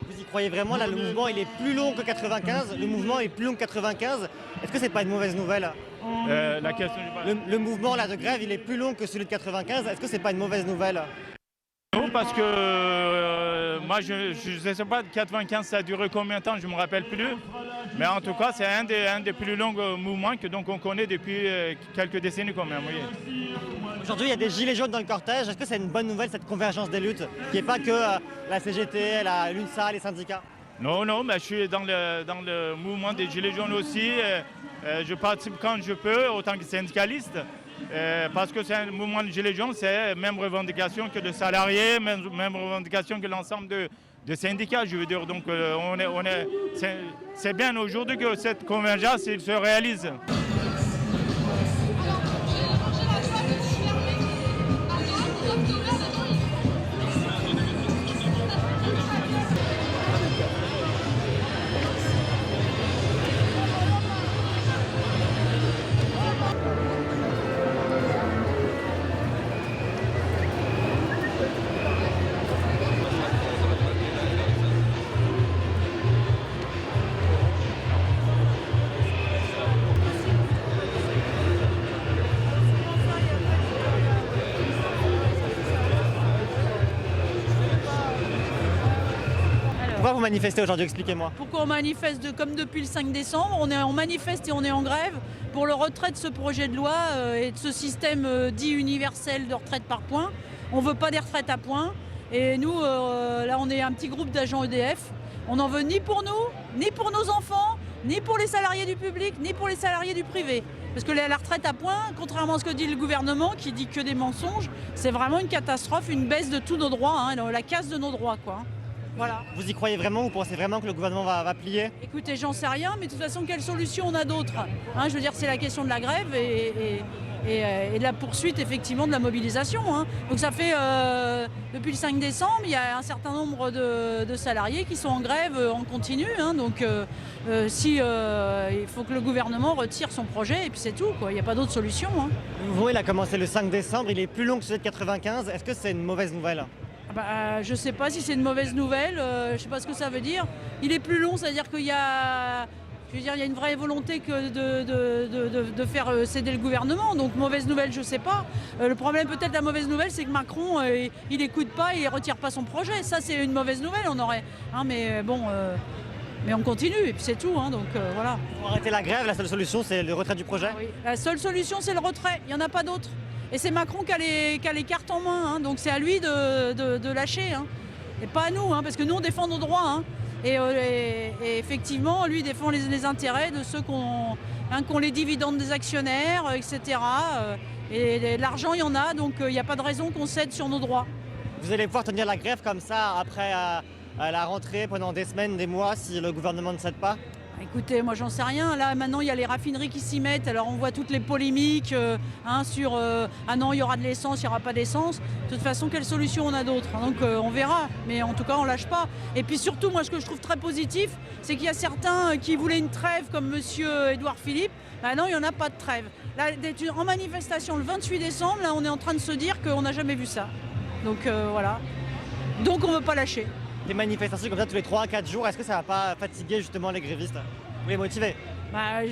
Vous y croyez vraiment? Là, le mouvement, il est plus long que 95. Le mouvement est plus long que 95. Est-ce que c'est pas une mauvaise nouvelle? La question le mouvement là, de grève, il est plus long que celui de 95. Est-ce que c'est pas une mauvaise nouvelle? Non, parce que moi, je ne sais pas, 95, ça a duré combien de temps, je ne me rappelle plus. Mais en tout cas, c'est un des plus longs mouvements que donc, on connaît depuis quelques décennies quand même. Oui. Aujourd'hui, il y a des gilets jaunes dans le cortège. Est-ce que c'est une bonne nouvelle, cette convergence des luttes, qui n'est pas que la CGT, l'UNSA, les syndicats? Non, mais je suis dans le mouvement des gilets jaunes aussi. Je participe quand je peux, autant que syndicaliste. Parce que c'est un mouvement de gilets jaunes, c'est la même revendication que les salariés, même revendication que l'ensemble de syndicats, je veux dire. Donc c'est bien aujourd'hui que cette convergence se réalise. Pourquoi vous manifestez aujourd'hui? Expliquez-moi. Pourquoi on manifeste comme depuis le 5 décembre? On manifeste et on est en grève pour le retrait de ce projet de loi et de ce système dit universel de retraite par points. On ne veut pas des retraites à points. Et nous, là, on est un petit groupe d'agents EDF. On n'en veut ni pour nous, ni pour nos enfants, ni pour les salariés du public, ni pour les salariés du privé. Parce que la retraite à points, contrairement à ce que dit le gouvernement, qui dit que des mensonges, c'est vraiment une catastrophe, une baisse de tous nos droits, hein, la casse de nos droits, quoi. Voilà. Vous y croyez vraiment? Vous pensez vraiment que le gouvernement va plier? Écoutez, j'en sais rien, mais de toute façon, quelle solution on a d'autre? Je veux dire, c'est la question de la grève et de la poursuite, effectivement, de la mobilisation. Donc ça fait, depuis le 5 décembre, il y a un certain nombre de salariés qui sont en grève en continu. Donc il faut que le gouvernement retire son projet et puis c'est tout, quoi. Il n'y a pas d'autre solution. Le mouvement, il a commencé le 5 décembre, il est plus long que celui de 95. Est-ce que c'est une mauvaise nouvelle? Je ne sais pas si c'est une mauvaise nouvelle, je ne sais pas ce que ça veut dire. Il est plus long, c'est-à-dire qu'il y a... Je veux dire, il y a une vraie volonté de faire céder le gouvernement. Donc mauvaise nouvelle, je ne sais pas. Le problème, peut-être la mauvaise nouvelle, c'est que Macron, il n'écoute pas et il ne retire pas son projet. Ça, c'est une mauvaise nouvelle, on aurait. Mais bon, mais on continue et puis c'est tout. Donc voilà. Pour arrêter la grève, la seule solution, c'est le retrait du projet? Oui. La seule solution, c'est le retrait. Il n'y en a pas d'autre. Et c'est Macron qui a les cartes en main. Donc c'est à lui de lâcher. Et pas à nous, parce que nous, on défend nos droits. Et effectivement, lui défend les intérêts de ceux qui ont les dividendes des actionnaires, etc. Et l'argent, il y en a, donc il n'y a pas de raison qu'on cède sur nos droits. Vous allez pouvoir tenir la grève comme ça après à la rentrée pendant des semaines, des mois, si le gouvernement ne cède pas? Écoutez, moi j'en sais rien. Là maintenant il y a les raffineries qui s'y mettent. Alors on voit toutes les polémiques sur ah non, il y aura de l'essence, il n'y aura pas d'essence. De toute façon, quelle solution on a d'autre? Donc on verra. Mais en tout cas, on lâche pas. Et puis surtout, moi ce que je trouve très positif, c'est qu'il y a certains qui voulaient une trêve comme monsieur Édouard Philippe. Ah non, il n'y en a pas de trêve. Là, en manifestation le 28 décembre, là on est en train de se dire qu'on n'a jamais vu ça. Donc voilà. Donc on ne veut pas lâcher. Des manifestations comme ça tous les 3 à 4 jours, est-ce que ça ne va pas fatiguer justement les grévistes ou les motiver?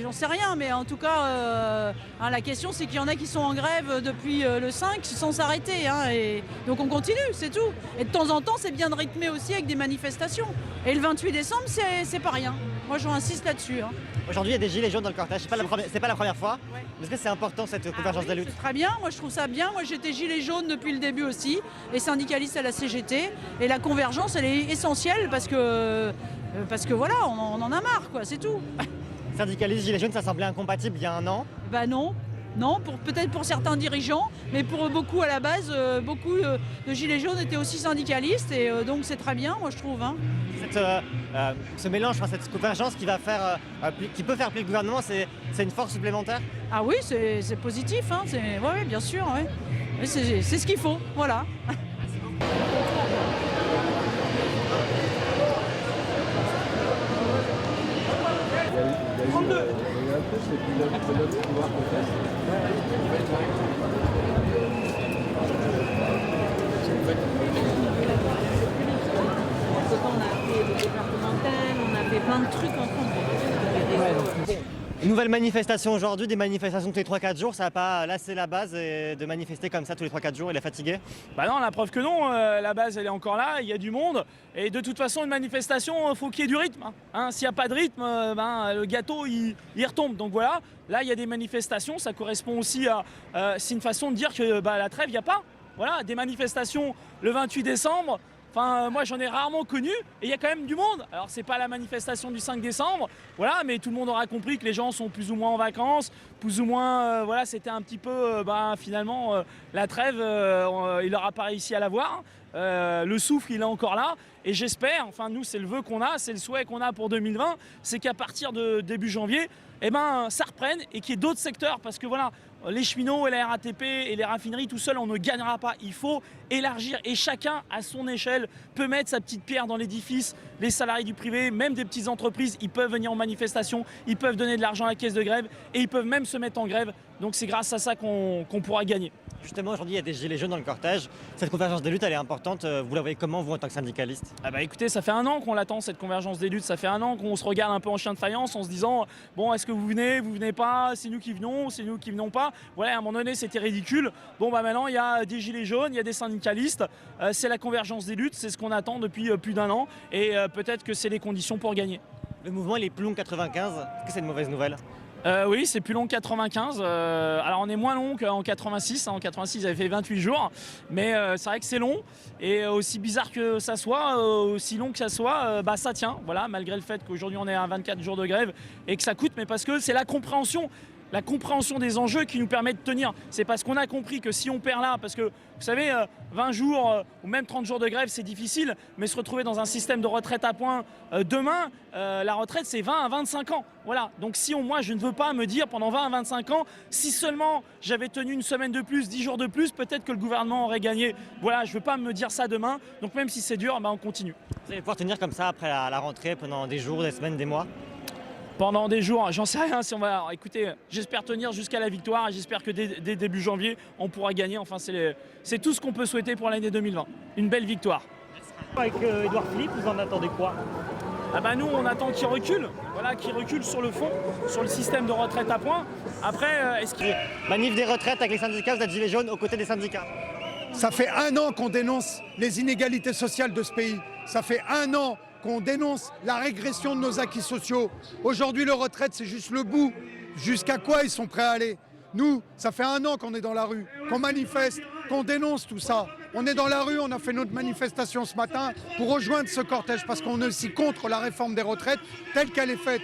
J'en sais rien, mais en tout cas, la question c'est qu'il y en a qui sont en grève depuis le 5 sans s'arrêter. Et donc on continue, c'est tout. Et de temps en temps, c'est bien de rythmer aussi avec des manifestations. Et le 28 décembre, c'est pas rien. Moi, j'insiste là-dessus. Aujourd'hui, il y a des gilets jaunes dans le cortège. C'est pas la première fois. Ouais. Est-ce que c'est important cette convergence des luttes? C'est très bien, moi je trouve ça bien. Moi j'étais gilet jaune depuis le début aussi, et syndicaliste à la CGT. Et la convergence, elle est essentielle parce que voilà, on en a marre, quoi, c'est tout. Syndicaliste, gilet jaune, ça semblait incompatible il y a un an. Non, peut-être pour certains dirigeants, mais pour beaucoup à la base, beaucoup de gilets jaunes étaient aussi syndicalistes, et donc c'est très bien, moi je trouve. Ce mélange, cette convergence qui peut faire plier le gouvernement, c'est une force supplémentaire? Ah oui, c'est positif, oui, bien sûr. Ouais. C'est ce qu'il faut, voilà. On a fait plein de trucs ensemble. Une nouvelle manifestation aujourd'hui, des manifestations tous les 3-4 jours, ça va pas lasser la base de manifester comme ça tous les 3-4 jours, il est fatigué? Bah non, la preuve que non, la base elle est encore là, il y a du monde, et de toute façon une manifestation, il faut qu'il y ait du rythme. S'il n'y a pas de rythme, le gâteau il retombe. Donc voilà, là il y a des manifestations, ça correspond aussi à... c'est une façon de dire que la trêve, il n'y a pas. Voilà, des manifestations le 28 décembre. Moi j'en ai rarement connu et il y a quand même du monde. Alors c'est pas la manifestation du 5 décembre, voilà, mais tout le monde aura compris que les gens sont plus ou moins en vacances, plus ou moins, c'était un petit peu, finalement, la trêve, il n'aura pas réussi à l'avoir. Le souffle il est encore là et j'espère, nous c'est le vœu qu'on a, c'est le souhait qu'on a pour 2020, c'est qu'à partir de début janvier, ça reprenne et qu'il y ait d'autres secteurs, parce que voilà, les cheminots et la RATP et les raffineries tout seul on ne gagnera pas, il faut élargir et chacun à son échelle peut mettre sa petite pierre dans l'édifice. Les salariés du privé, même des petites entreprises, ils peuvent venir en manifestation, ils peuvent donner de l'argent à la caisse de grève et ils peuvent même se mettre en grève, donc c'est grâce à ça qu'on pourra gagner. Justement, aujourd'hui, il y a des gilets jaunes dans le cortège. Cette convergence des luttes, elle est importante. Vous la voyez comment, vous, en tant que syndicaliste? Écoutez, ça fait un an qu'on l'attend, cette convergence des luttes. Ça fait un an qu'on se regarde un peu en chien de faïence en se disant « Bon, est-ce que vous venez pas, c'est nous qui venons, c'est nous qui venons pas ?» Voilà, à un moment donné, c'était ridicule. Maintenant, il y a des gilets jaunes, il y a des syndicalistes. C'est la convergence des luttes, c'est ce qu'on attend depuis plus d'un an. Et peut-être que c'est les conditions pour gagner. Le mouvement, il est plus long que 95. Est-ce que c'est une mauvaise nouvelle? Oui, c'est plus long que 95. Alors on est moins long qu'en 86. En 86, ils avaient fait 28 jours. Mais c'est vrai que c'est long. Et aussi bizarre que ça soit, aussi long que ça soit, ça tient. Voilà, malgré le fait qu'aujourd'hui on est à 24 jours de grève et que ça coûte, mais parce que c'est la compréhension des enjeux qui nous permet de tenir. C'est parce qu'on a compris que si on perd là, parce que vous savez, 20 jours ou même 30 jours de grève, c'est difficile, mais se retrouver dans un système de retraite à points demain, la retraite c'est 20 à 25 ans. Voilà, donc moi je ne veux pas me dire pendant 20 à 25 ans, si seulement j'avais tenu une semaine de plus, 10 jours de plus, peut-être que le gouvernement aurait gagné. Voilà, je ne veux pas me dire ça demain, donc même si c'est dur, on continue. Vous allez pouvoir tenir comme ça après la rentrée pendant des jours, des semaines, des mois? Pendant des jours, j'en sais rien si on va... Écoutez, j'espère tenir jusqu'à la victoire et j'espère que dès début janvier, on pourra gagner. C'est tout ce qu'on peut souhaiter pour l'année 2020. Une belle victoire. Avec Édouard Philippe, vous en attendez quoi? Nous, on attend qu'il recule. Voilà, qu'il recule sur le fond, sur le système de retraite à points. Après, est-ce qu'il... Manif des retraites avec les syndicats, vous êtes gilets jaunes aux côtés des syndicats. Ça fait un an qu'on dénonce les inégalités sociales de ce pays. Ça fait un an qu'on dénonce la régression de nos acquis sociaux. Aujourd'hui, le retraite, c'est juste le bout. Jusqu'à quoi ils sont prêts à aller? Nous, ça fait un an qu'on est dans la rue, qu'on manifeste, qu'on dénonce tout ça. On est dans la rue, on a fait notre manifestation ce matin pour rejoindre ce cortège parce qu'on est aussi contre la réforme des retraites telle qu'elle est faite.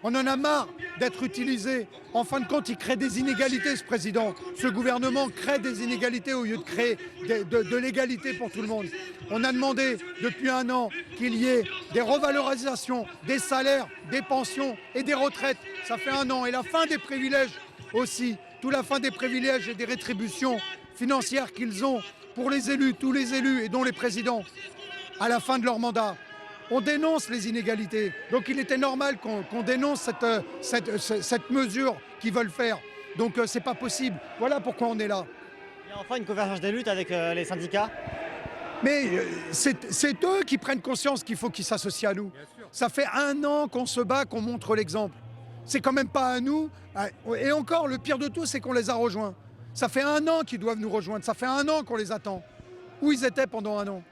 On en a marre d'être utilisé. En fin de compte, il crée des inégalités, ce président. Ce gouvernement crée des inégalités au lieu de créer de l'égalité pour tout le monde. On a demandé depuis un an qu'il y ait des revalorisations, des salaires, des pensions et des retraites. Ça fait un an. Et la fin des privilèges aussi. Toute la fin des privilèges et des rétributions financières qu'ils ont pour les élus, tous les élus et dont les présidents, à la fin de leur mandat. On dénonce les inégalités. Donc il était normal qu'on dénonce cette mesure qu'ils veulent faire. Donc c'est pas possible. Voilà pourquoi on est là. Il y a enfin une convergence des luttes avec les syndicats. Mais c'est eux qui prennent conscience qu'il faut qu'ils s'associent à nous. Ça fait un an qu'on se bat, qu'on montre l'exemple. C'est quand même pas à nous. Et encore, le pire de tout, c'est qu'on les a rejoints. Ça fait 1 an qu'ils doivent nous rejoindre. Ça fait 1 an qu'on les attend. Où ils étaient pendant 1 an.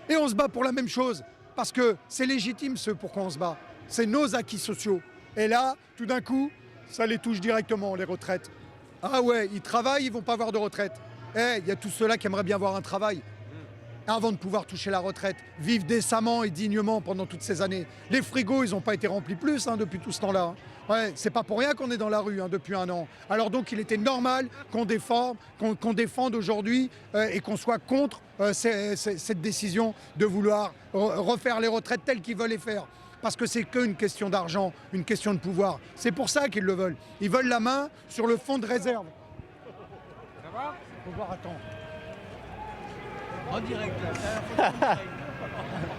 Et on se bat pour la même chose. Parce que c'est légitime ce pour quoi on se bat. C'est nos acquis sociaux. Et là, tout d'un coup, ça les touche directement, les retraites. Ah ouais, ils travaillent, ils vont pas avoir de retraite. Il y a tous ceux-là qui aimeraient bien avoir un travail avant de pouvoir toucher la retraite, vivre décemment et dignement pendant toutes ces années. Les frigos, ils n'ont pas été remplis plus depuis tout ce temps-là. Ouais, c'est pas pour rien qu'on est dans la rue depuis 1 an. Alors donc il était normal qu'on défende aujourd'hui et qu'on soit contre cette décision de vouloir refaire les retraites telles qu'ils veulent les faire. Parce que c'est qu'une question d'argent, une question de pouvoir. C'est pour ça qu'ils le veulent. Ils veulent la main sur le fonds de réserve. Ça va ? Faut voir, attends. En direct, là.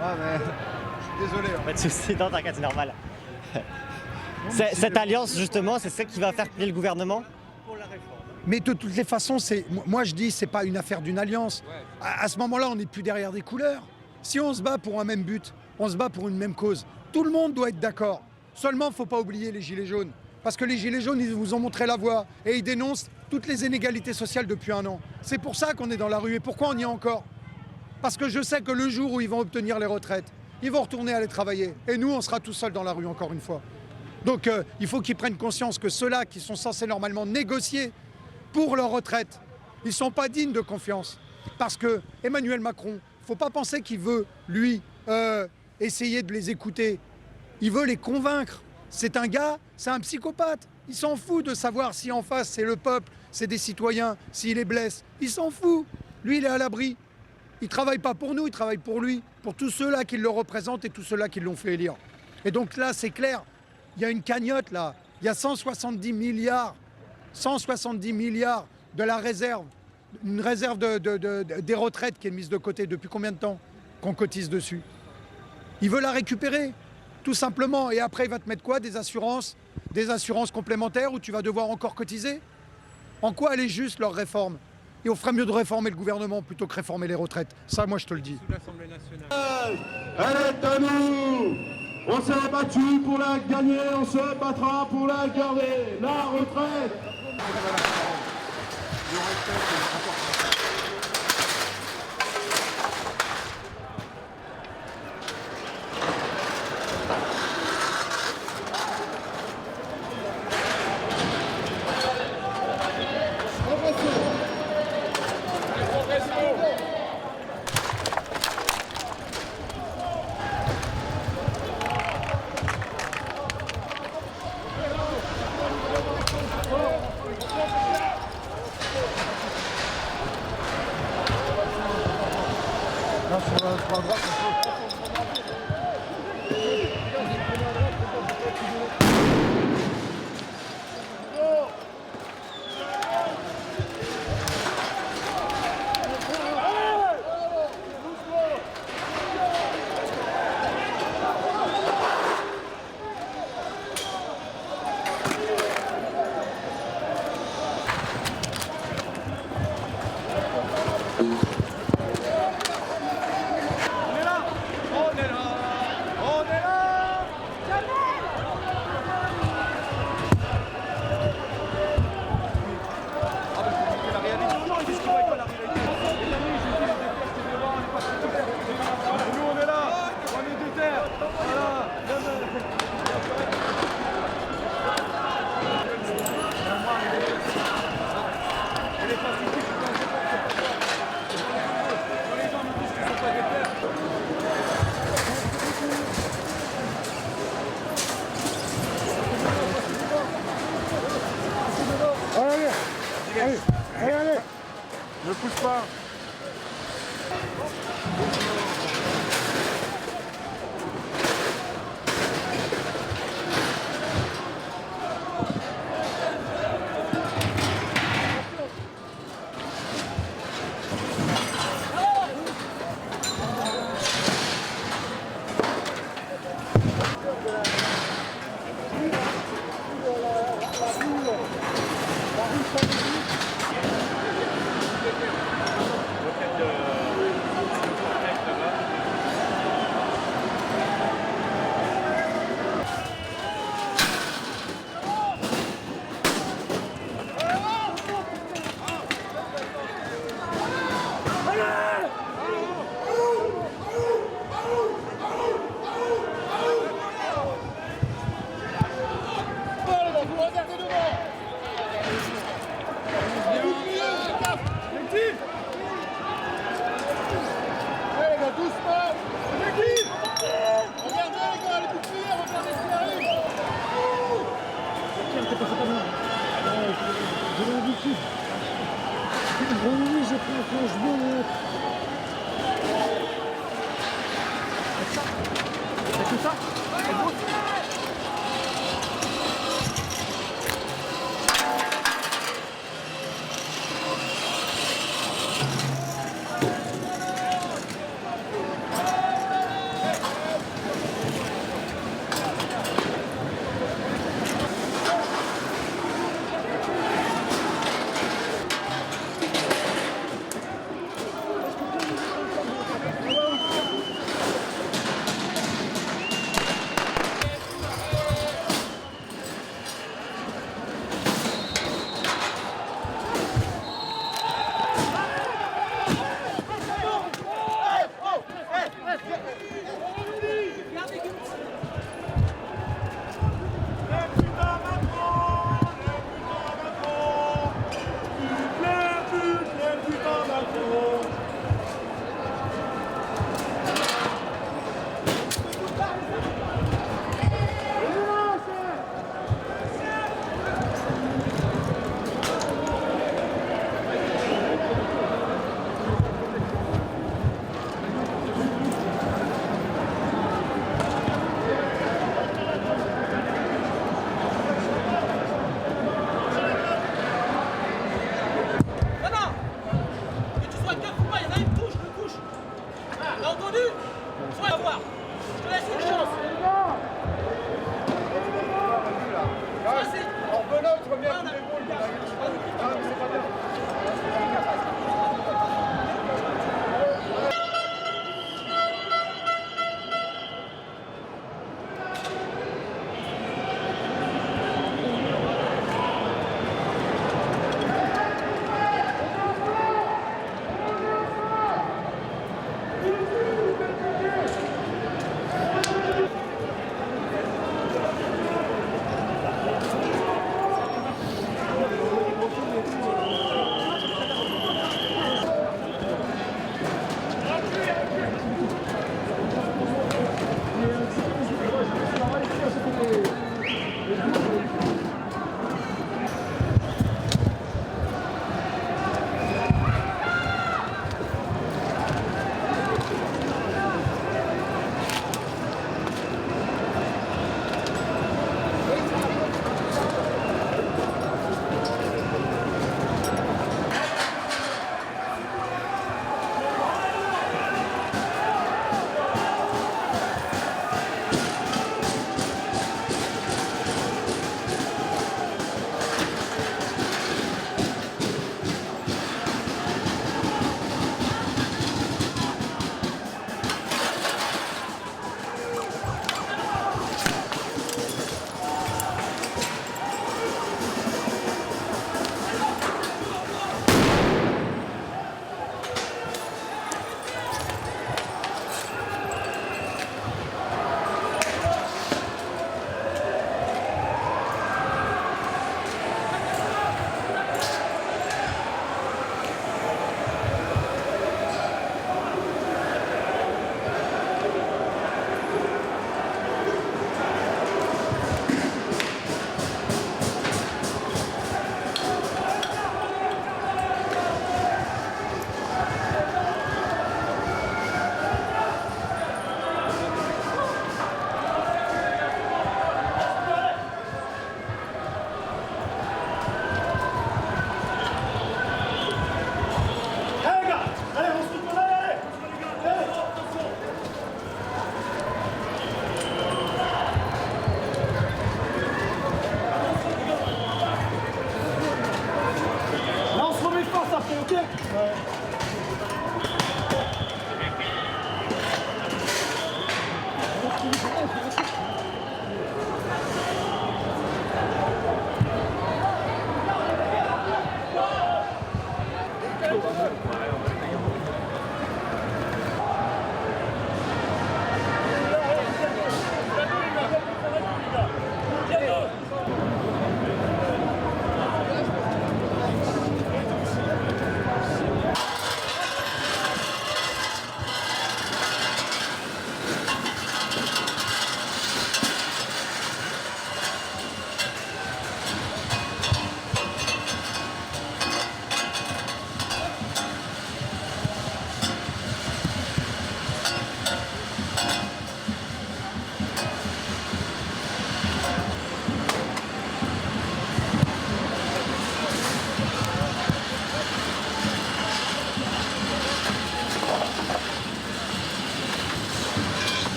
Ah, mais je suis désolé. Pas de soucis, non, t'inquiète, c'est normal. Cette alliance, justement, c'est celle qui va faire plier le gouvernement ? Mais de toutes les façons, moi je dis, c'est pas une affaire d'une alliance. À ce moment-là, on n'est plus derrière des couleurs. Si on se bat pour un même but, on se bat pour une même cause. Tout le monde doit être d'accord. Seulement, il ne faut pas oublier les Gilets jaunes. Parce que les Gilets jaunes, ils vous ont montré la voie. Et ils dénoncent toutes les inégalités sociales depuis 1 an. C'est pour ça qu'on est dans la rue. Et pourquoi on y est encore ? Parce que je sais que le jour où ils vont obtenir les retraites, ils vont retourner aller travailler. Et nous, on sera tout seuls dans la rue, encore une fois. Donc, il faut qu'ils prennent conscience que ceux-là qui sont censés normalement négocier pour leur retraite, ils ne sont pas dignes de confiance. Parce que Emmanuel Macron, il ne faut pas penser qu'il veut, lui, essayer de les écouter. Il veut les convaincre. C'est un gars, c'est un psychopathe. Il s'en fout de savoir si en face c'est le peuple, c'est des citoyens, s'il les blesse. Il s'en fout. Lui, il est à l'abri. Il ne travaille pas pour nous, il travaille pour lui, pour tous ceux-là qui le représentent et tous ceux-là qui l'ont fait élire. Et donc là, c'est clair, il y a une cagnotte là. Il y a 170 milliards de la réserve, une réserve des retraites qui est mise de côté depuis combien de temps qu'on cotise dessus. Il veut la récupérer, tout simplement. Et après, il va te mettre quoi ? Des assurances complémentaires où tu vas devoir encore cotiser ? En quoi elle est juste, leur réforme ? Et on ferait mieux de réformer le gouvernement plutôt que réformer les retraites. Ça, moi, je te le dis. Elle est à nous. On s'est battu pour la gagner, on se battra pour la garder. La retraite. Allez, ne pousse pas.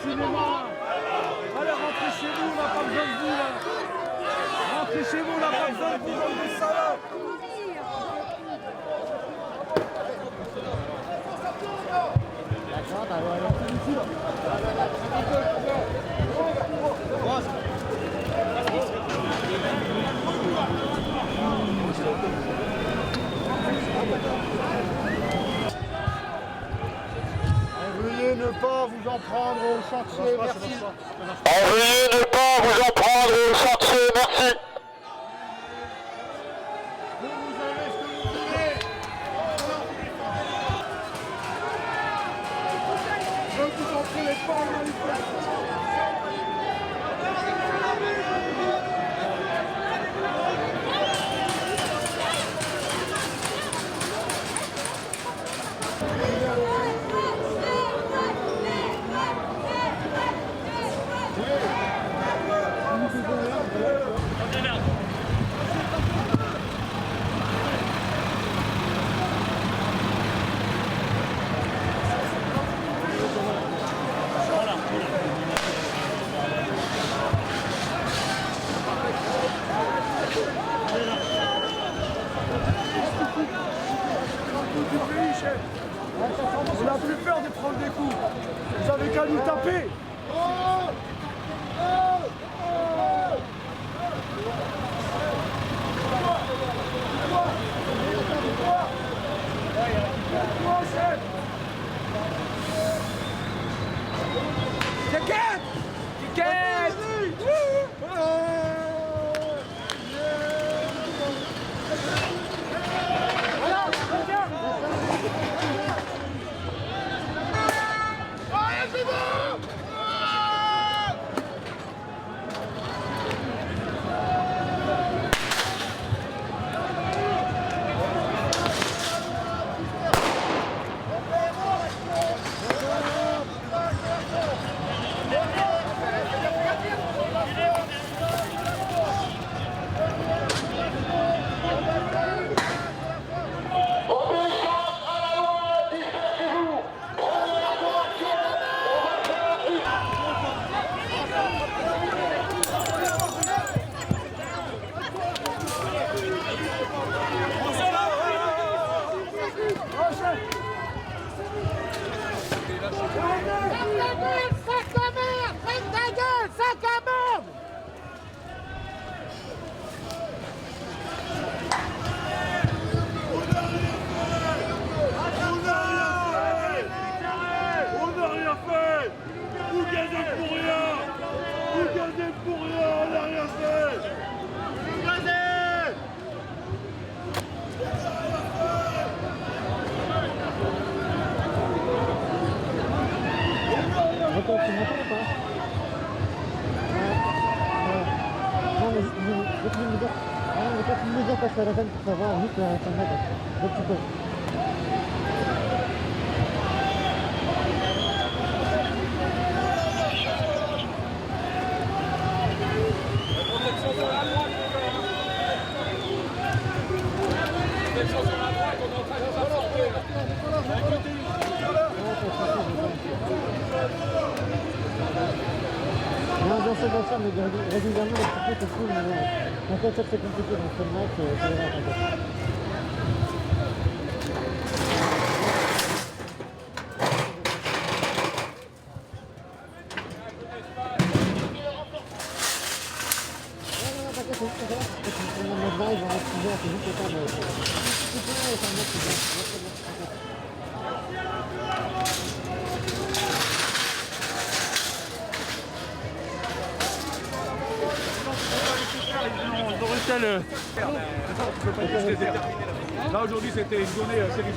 cinéma. Allez, rentrez chez vous, on n'a pas besoin de vous là. Rentrez chez vous, on n'a pas besoin de vous, bande de salopes. Veuillez ne pas vous en prendre au chantier, merci. Veuillez ne pas vous en prendre au chantier, merci. Vous avez ce que vous voulez. Ne vous en prenez pas en manifestation. On n'a plus peur de prendre des coups. Vous avez qu'à nous taper. Passer à la vanne pour savoir vite à ton mètre. Donc tu peux. Non, bien sûr, mais régulièrement, les circuits c'est cool, mais en fait, ça c'est compliqué, donc c'est vrai que c'est vraiment compliqué. Là aujourd'hui c'était une journée assez riche.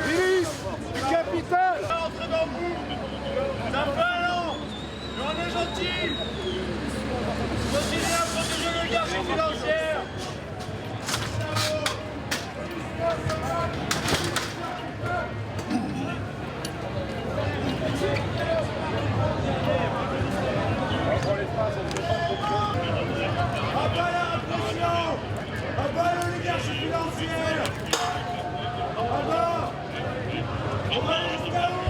Milice du capital. Entrez dans le bout. Ça fait long. Mais on est gentils. Continuez à protéger l'oligarchie financière. À bas la répression. À bas l'oligarchie financière. À bas. On va aller jusqu'à où?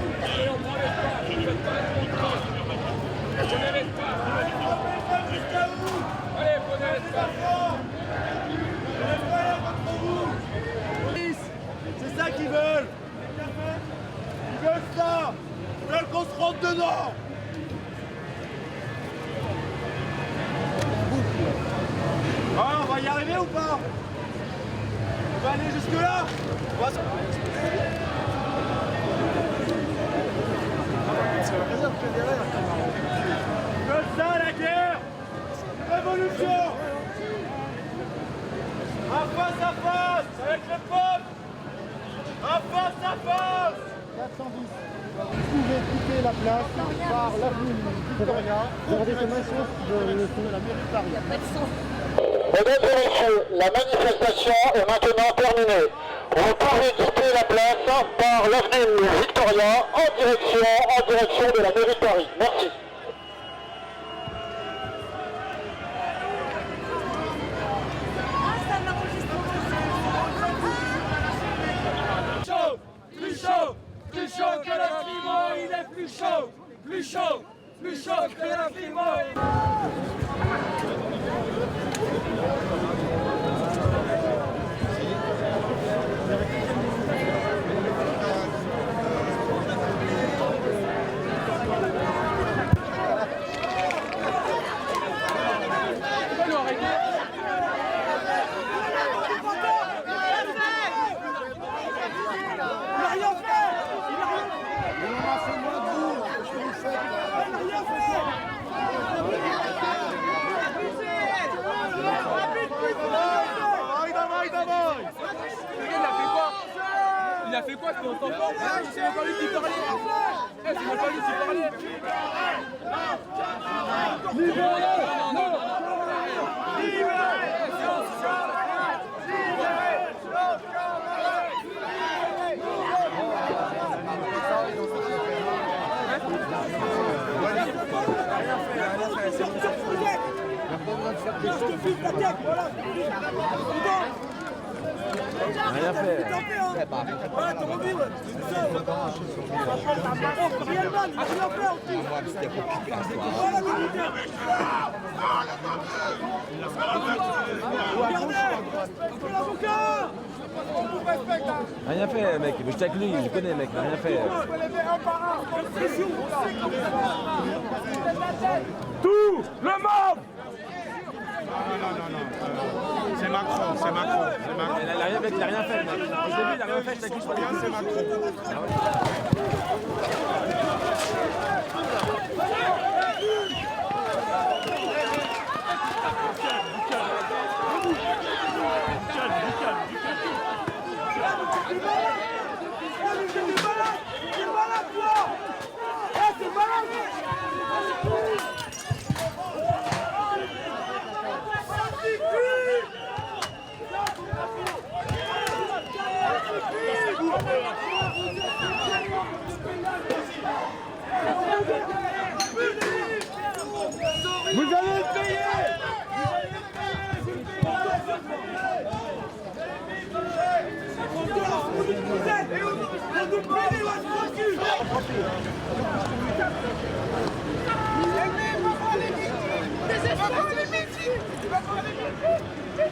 ou pas? On va aller jusque là. Comme ça la guerre. Révolution. Un face à face avec le peuple. Un face à face. 410. Vous pouvez quitter la place par l'avenue Victoria vers des chemins de la mairie de Paris. Mesdames et messieurs, la manifestation est maintenant terminée. Vous pouvez quitter la place par l'avenue Victoria en direction de la mairie de Paris. Merci. Plus chaud que le climat, il est plus chaud que le climat. Il a fait quoi? C'est même pas lui qui parlait. C'est même pas lui qui parlait. Rien fait. Rien fait, mec. Je avec lui, je connais, mec. Rien fait. Tout le monde. C'est Macron, c'est Macron. Il a rien fait, mec. Je l'ai vu, il a rien fait. C'est Macron. Vous allez le payer. Les